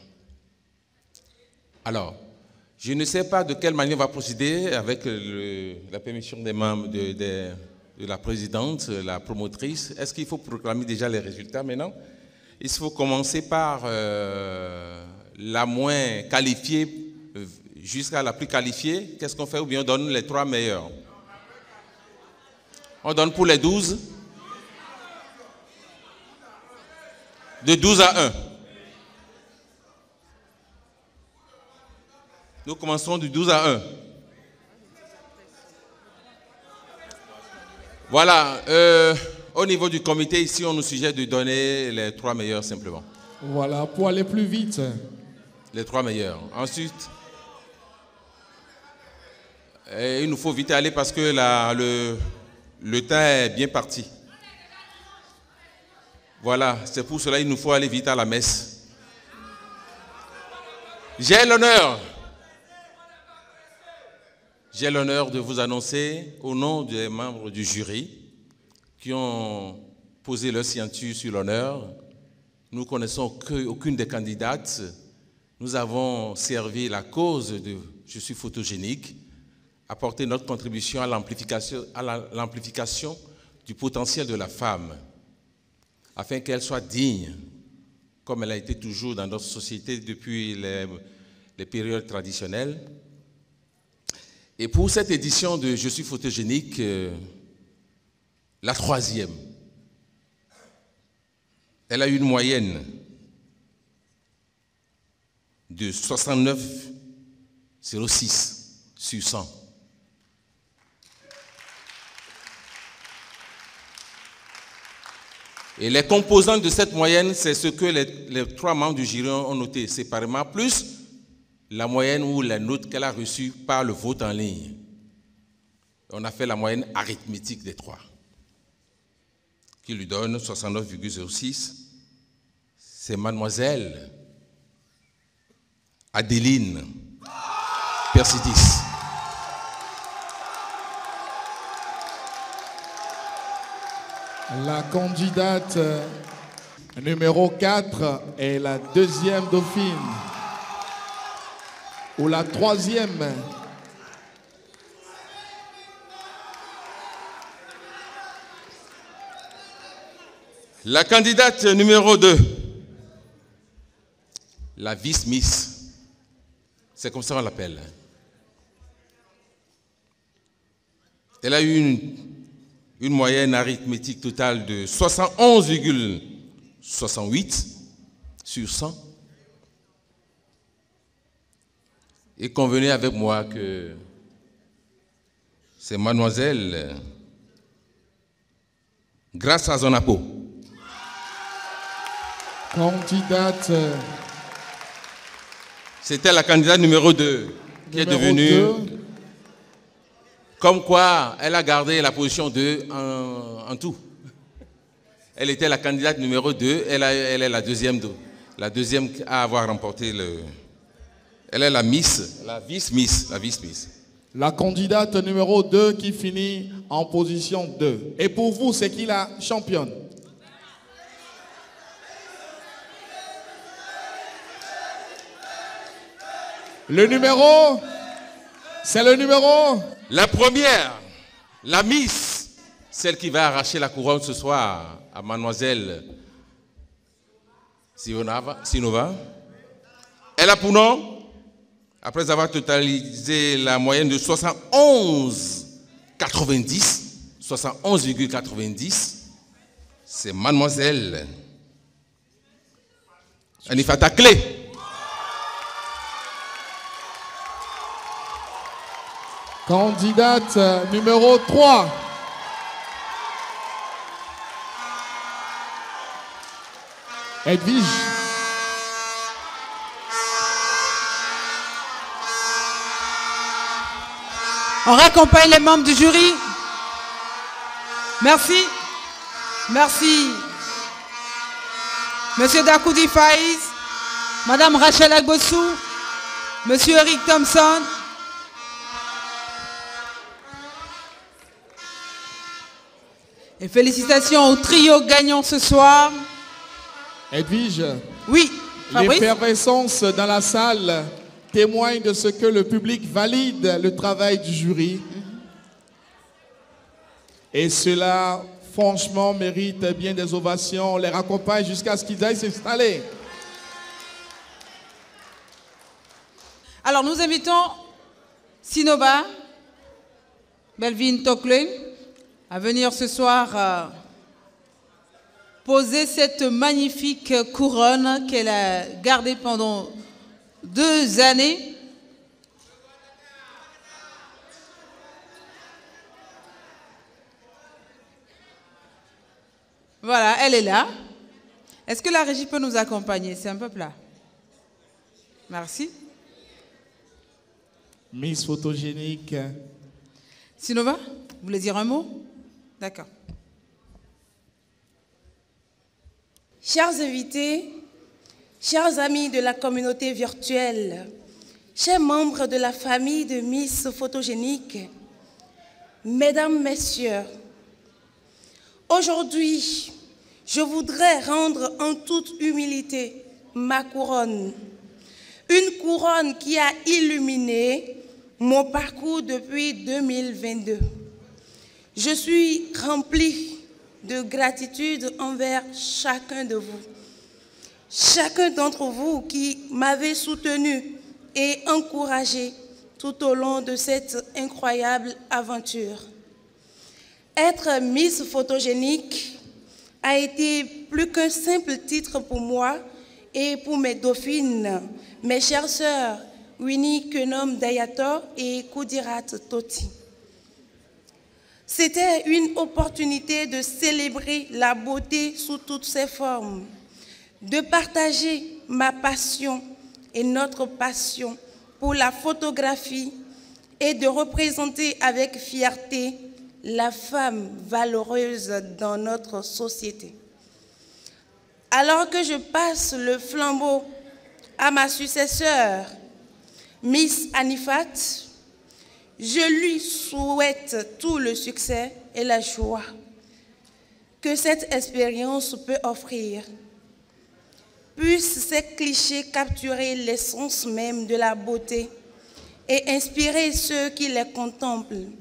Alors, je ne sais pas de quelle manière on va procéder avec la permission des membres de la présidente, la promotrice. Est-ce qu'il faut proclamer déjà les résultats maintenant? Il faut commencer par la moins qualifiée jusqu'à la plus qualifiée. Qu'est-ce qu'on fait? Ou bien on donne les 3 meilleurs? On donne pour les 12? De 12 à 1. Nous commencerons du 12 à 1. Voilà. Au niveau du comité, ici, on nous suggère de donner les 3 meilleurs simplement. Voilà, pour aller plus vite. Les 3 meilleurs. Ensuite, il nous faut vite aller parce que le temps est bien parti. Voilà, c'est pour cela qu'il nous faut aller vite à la messe. J'ai l'honneur de vous annoncer au nom des membres du jury qui ont posé leur signature sur l'honneur. Nous connaissons qu'aucune des candidates. Nous avons servi la cause de Je suis photogénique, apporter notre contribution à l'amplification du potentiel de la femme, afin qu'elle soit digne, comme elle a été toujours dans notre société depuis les périodes traditionnelles. Et pour cette édition de Je suis photogénique, la 3e, elle a eu une moyenne de 69,06 sur 100. Et les composantes de cette moyenne, c'est ce que les 3 membres du jury ont noté séparément, plus la moyenne ou la note qu'elle a reçue par le vote en ligne. On a fait la moyenne arithmétique des 3, qui lui donne 69,06. C'est mademoiselle Adéline Persidis. La candidate numéro 4 est la 2e dauphine. Ou la 3e. La candidate numéro 2, la vice-miss, c'est comme ça qu'on l'appelle. Elle a eu une moyenne arithmétique totale de 71,69 68 sur 100. Et convenez avec moi que c'est mademoiselle, grâce à son appôt. Candidate. C'était la candidate numéro 2 qui est devenue... 2. Comme quoi, elle a gardé la position 2 en tout. Elle était la candidate numéro 2, elle est la deuxième à avoir remporté le... Elle est la Miss, la vice-Miss, la vice-Miss. La candidate numéro 2 qui finit en position 2. Et pour vous, c'est qui la championne? Le numéro? C'est le numéro? La première, la Miss, celle qui va arracher la couronne ce soir à mademoiselle Sinova. Elle a pour nom, après avoir totalisé la moyenne de 71,90, c'est mademoiselle Anifata Clé. Candidate numéro 3. Edwige. On raccompagne les membres du jury. Merci. Merci. Monsieur Dakoudi Faiz, Madame Rachel Agbossou, Monsieur Eric Thompson. Et félicitations au trio gagnant ce soir. Edwige. Oui, Fabrice. L'effervescence dans la salle témoigne de ce que le public valide le travail du jury. Et cela, franchement, mérite bien des ovations. On les raccompagne jusqu'à ce qu'ils aillent s'installer. Alors, nous invitons Sinova, Belvin Tokle, à venir ce soir poser cette magnifique couronne qu'elle a gardée pendant 2 années. Voilà, elle est là. Est-ce que la régie peut nous accompagner? C'est un peu plat. Merci. Miss photogénique. Sinova, vous voulez dire un mot? D'accord. Chers invités, chers amis de la communauté virtuelle, chers membres de la famille de Miss Photogénique, mesdames, messieurs, aujourd'hui, je voudrais rendre en toute humilité ma couronne. Une couronne qui a illuminé mon parcours depuis 2022. Je suis remplie de gratitude envers chacun de vous. Chacun d'entre vous qui m'avez soutenu et encouragé tout au long de cette incroyable aventure. Être Miss Photogénique a été plus qu'un simple titre pour moi et pour mes dauphines, mes chères sœurs Winnie Kenom Dayator et Kudirat Toti. C'était une opportunité de célébrer la beauté sous toutes ses formes, de partager ma passion et notre passion pour la photographie et de représenter avec fierté la femme valeureuse dans notre société. Alors que je passe le flambeau à ma successeur, Miss Anifat, je lui souhaite tout le succès et la joie que cette expérience peut offrir. Puissent ces clichés capturer l'essence même de la beauté et inspirer ceux qui les contemplent.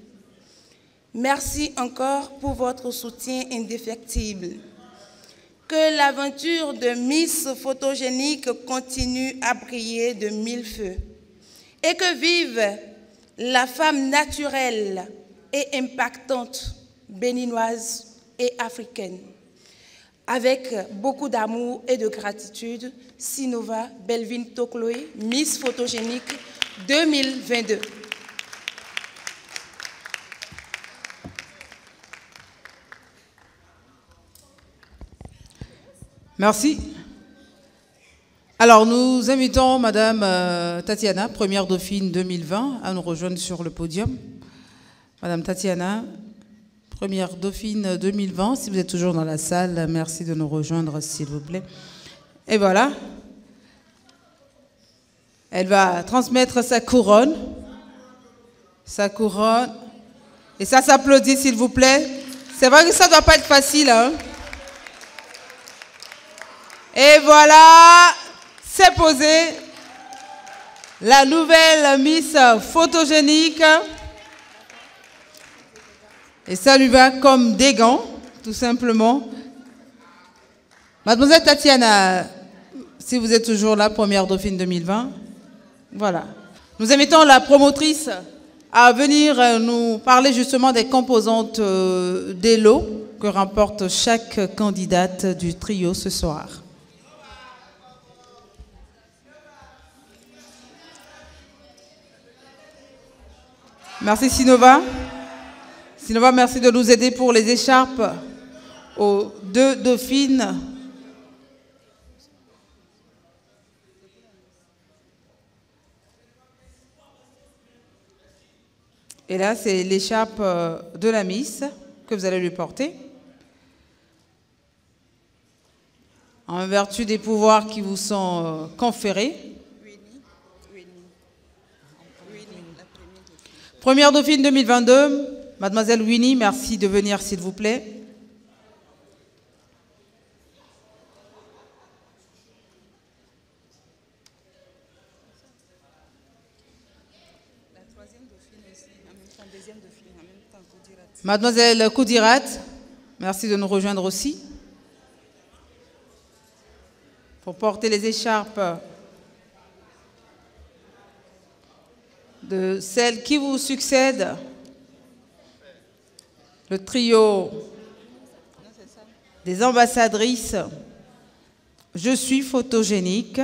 Merci encore pour votre soutien indéfectible. Que l'aventure de Miss Photogénique continue à briller de 1000 feux. Et que vive la femme naturelle et impactante béninoise et africaine. Avec beaucoup d'amour et de gratitude, Sinova Belvin Tokloé, Miss Photogénique 2022. Merci. Alors, nous invitons Madame Tatiana, première dauphine 2020, à nous rejoindre sur le podium. Madame Tatiana, première dauphine 2020, si vous êtes toujours dans la salle, merci de nous rejoindre, s'il vous plaît. Et voilà. Elle va transmettre sa couronne. Sa couronne. Et ça s'applaudit, s'il vous plaît. C'est vrai que ça ne doit pas être facile, hein? Et voilà, c'est posé. La nouvelle Miss Photogénique. Et ça lui va comme des gants, tout simplement. Mademoiselle Tatiana, si vous êtes toujours là, première dauphine 2020. Voilà. Nous invitons la promotrice à venir nous parler justement des composantes des lots que remporte chaque candidate du trio ce soir. Merci Sinova. Sinova, merci de nous aider pour les écharpes aux 2 dauphines. Et là, c'est l'écharpe de la Miss que vous allez lui porter. En vertu des pouvoirs qui vous sont conférés. Première dauphine 2022, Mademoiselle Winnie, merci de venir s'il vous plaît. Mademoiselle Koudirat, merci de nous rejoindre aussi. Pour porter les écharpes de celle qui vous succède, le trio des ambassadrices Je suis photogénique.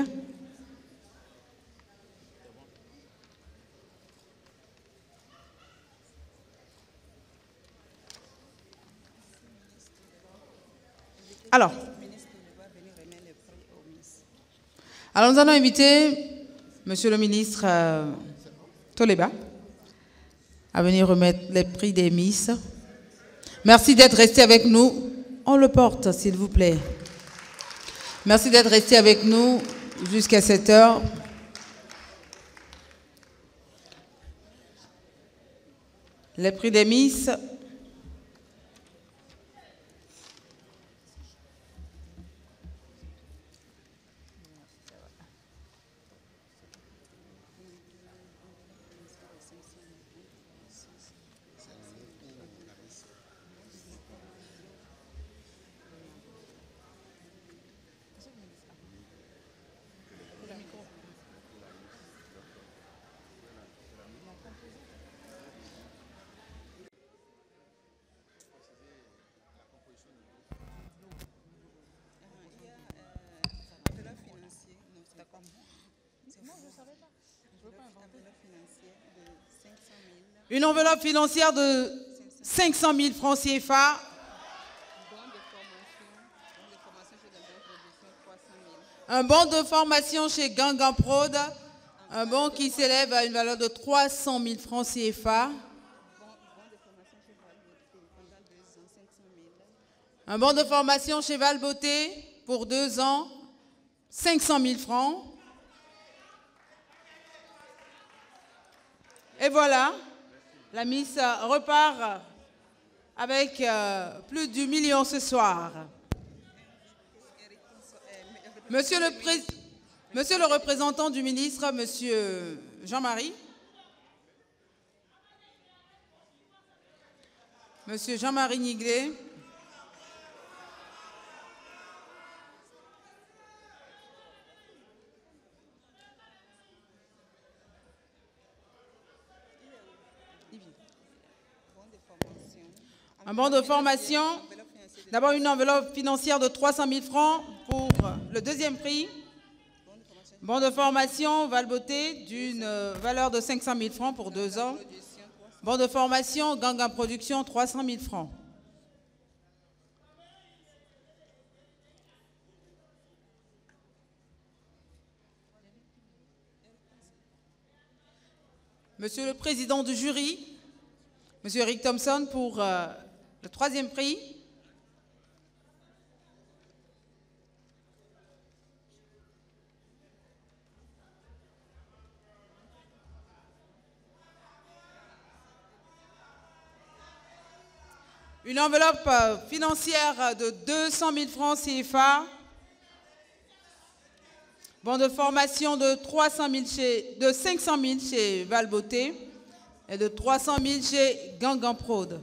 Alors, nous allons inviter Monsieur le ministre Toleba à venir remettre les prix des Miss. Merci d'être resté avec nous. On le porte, s'il vous plaît. Merci d'être resté avec nous jusqu'à 7 heures. Les prix des Miss. Une enveloppe financière de 500 000 francs CFA. Un bon de formation chez Gangan Prod. Un bon qui s'élève à une valeur de 300 000 francs CFA. Un bon de formation chez Val Beauté pour 2 ans. 500 000 francs. Et voilà. La Miss repart avec plus d'1 million ce soir. Monsieur le représentant du ministre, Monsieur Jean-Marie. Monsieur Jean-Marie Niglé. Un bon de formation D'abord, une enveloppe financière de 300 000 francs pour le deuxième prix. Bon de formation Valbeauté d'une valeur de 500 000 francs pour 2 ans. Bon de formation Gangan Production 300 000 francs. Monsieur le Président du jury, Monsieur Eric Thompson pour le troisième prix. Une enveloppe financière de 200 000 francs CFA. Bon de formation de 500 000 chez Valbeauté et de 300 000 chez Gangan Prod.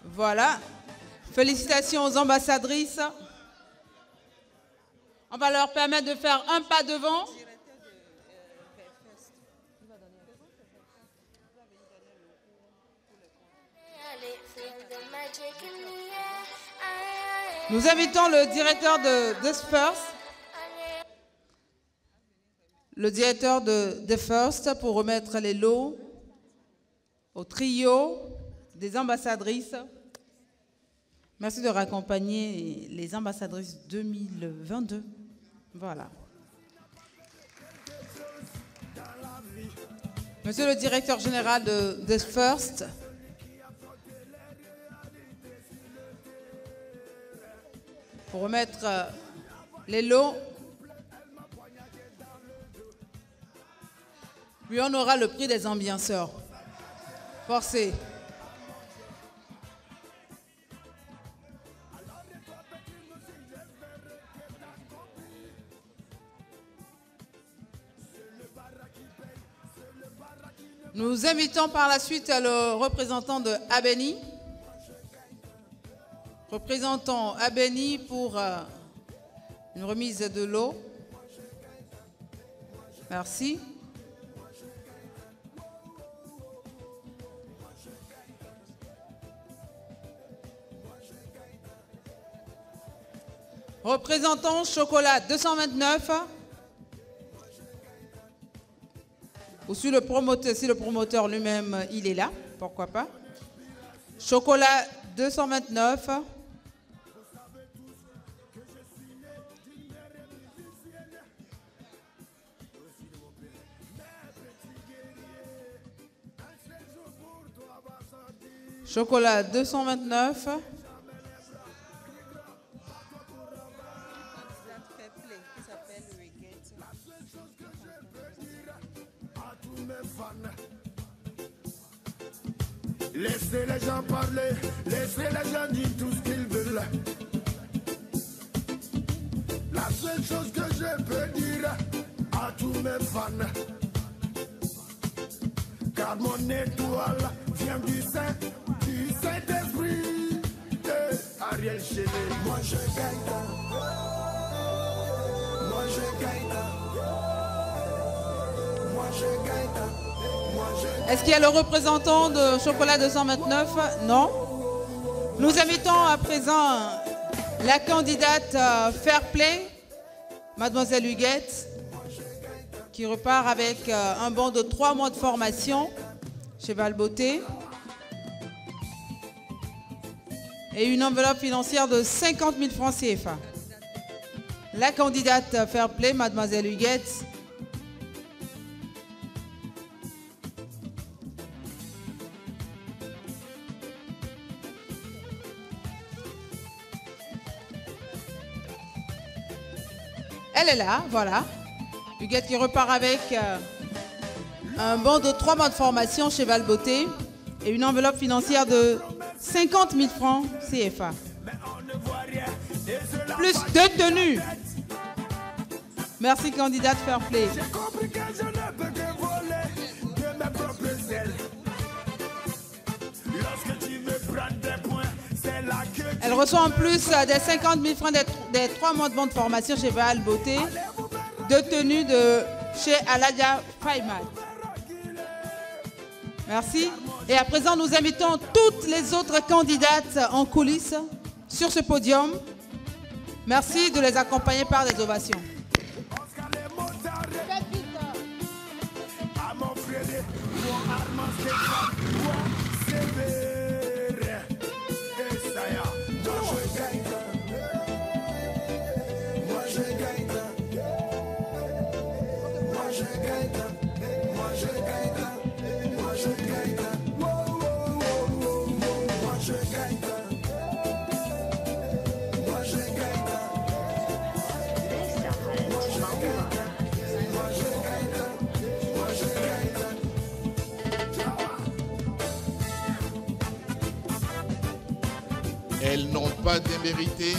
Voilà. Félicitations aux ambassadrices. On va leur permettre de faire un pas devant. Nous invitons le directeur de First, le directeur de First pour remettre les lots au trio des ambassadrices. Merci de raccompagner les ambassadrices 2022. Voilà. Monsieur le directeur général de First, pour remettre les lots, puis on aura le prix des ambianceurs. Forcé. Nous invitons par la suite le représentant de Abeni. Représentant Abeni pour une remise de l'eau. Merci. Représentant Chocolat 229. Ou si le promoteur lui-même, il est là, pourquoi pas. Chocolat 229. Chocolat 229. Laissez les gens parler, laissez les gens dire tout ce qu'ils veulent. La seule chose que je peux dire à tous mes fans, car mon étoile vient du Saint-Esprit. Ariel Chéné, moi je gagne, moi je gagne, moi je gagne. Est-ce qu'il y a le représentant de Chocolat 229? Non. Nous invitons à présent la candidate Fair Play, Mademoiselle Huguette, qui repart avec un bon de 3 mois de formation chez Valbeauté et une enveloppe financière de 50 000 francs CFA. La candidate Fair Play, Mademoiselle Huguette, elle est là, voilà. Huguette qui repart avec un bon de 3 mois de formation chez Valbeauté et une enveloppe financière de 50 000 francs CFA. Plus 2 tenues. Merci candidate Fair Play. J'ai compris que je ne peux que voler de mes propres ailes. Lorsque tu veux prendre des points, c'est là que Elle reçoit en plus des 50 000 francs des 3 mois de bon de formation chez Valbeauté, 2 tenues de chez Aladja Faymal. Merci. Et à présent, nous invitons toutes les autres candidates en coulisses sur ce podium. Merci de les accompagner par des ovations. Elles n'ont pas démérité.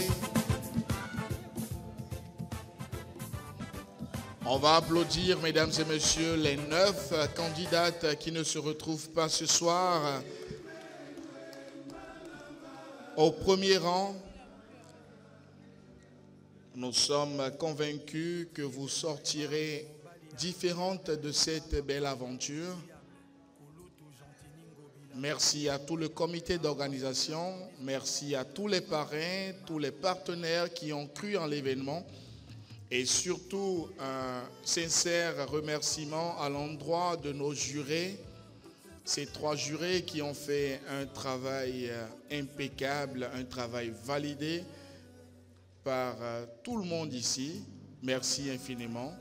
On va applaudir, mesdames et messieurs, les 9 candidates qui ne se retrouvent pas ce soir. Au premier rang, nous sommes convaincus que vous sortirez différentes de cette belle aventure. Merci à tout le comité d'organisation, merci à tous les parrains, tous les partenaires qui ont cru en l'événement et surtout un sincère remerciement à l'endroit de nos jurés, ces 3 jurés qui ont fait un travail impeccable, un travail validé par tout le monde ici. Merci infiniment.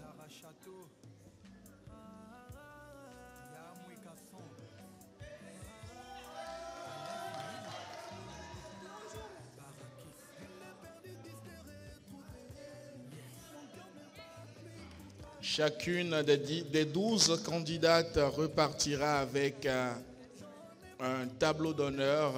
Chacune des 12 candidates repartira avec un tableau d'honneur.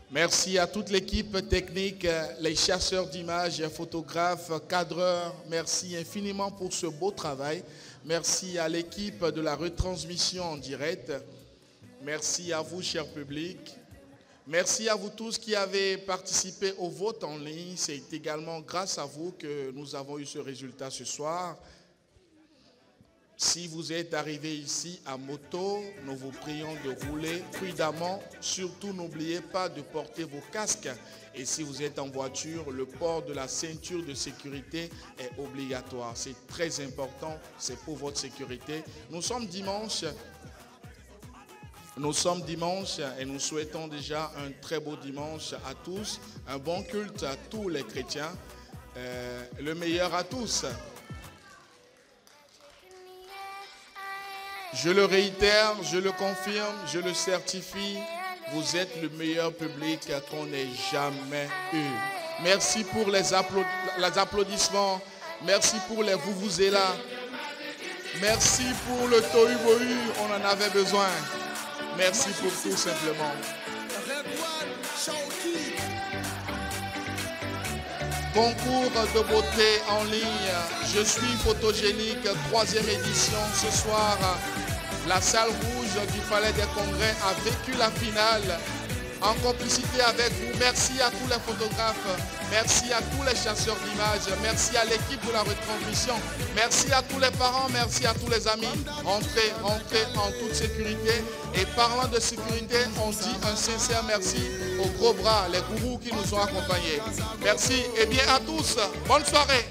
Merci à toute l'équipe technique, les chasseurs d'images, photographes, cadreurs. Merci infiniment pour ce beau travail. Merci à l'équipe de la retransmission en direct. Merci à vous, cher public. Merci à vous tous qui avez participé au vote en ligne. C'est également grâce à vous que nous avons eu ce résultat ce soir. Si vous êtes arrivé ici à moto, nous vous prions de rouler prudemment. Surtout, n'oubliez pas de porter vos casques. Et si vous êtes en voiture, le port de la ceinture de sécurité est obligatoire. C'est très important, c'est pour votre sécurité. Nous sommes dimanche et nous souhaitons déjà un très beau dimanche à tous, un bon culte à tous les chrétiens, le meilleur à tous. Je le réitère, je le confirme, je le certifie, vous êtes le meilleur public qu'on ait jamais eu. Merci pour les applaudissements, merci pour les vous-vous-et-là, merci pour le tohu-bohu, on en avait besoin. Merci pour tout simplement. Concours de beauté en ligne. Je suis photogénique, 3e édition. Ce soir, la salle rouge du Palais des Congrès a vécu la finale en complicité avec vous. Merci à tous les photographes. Merci à tous les chasseurs d'images. Merci à l'équipe de la retransmission. Merci à tous les parents. Merci à tous les amis. Entrez en toute sécurité. Et parlant de sécurité, on dit un sincère merci aux gros bras, les gourous qui nous ont accompagnés. Merci et bien à tous. Bonne soirée.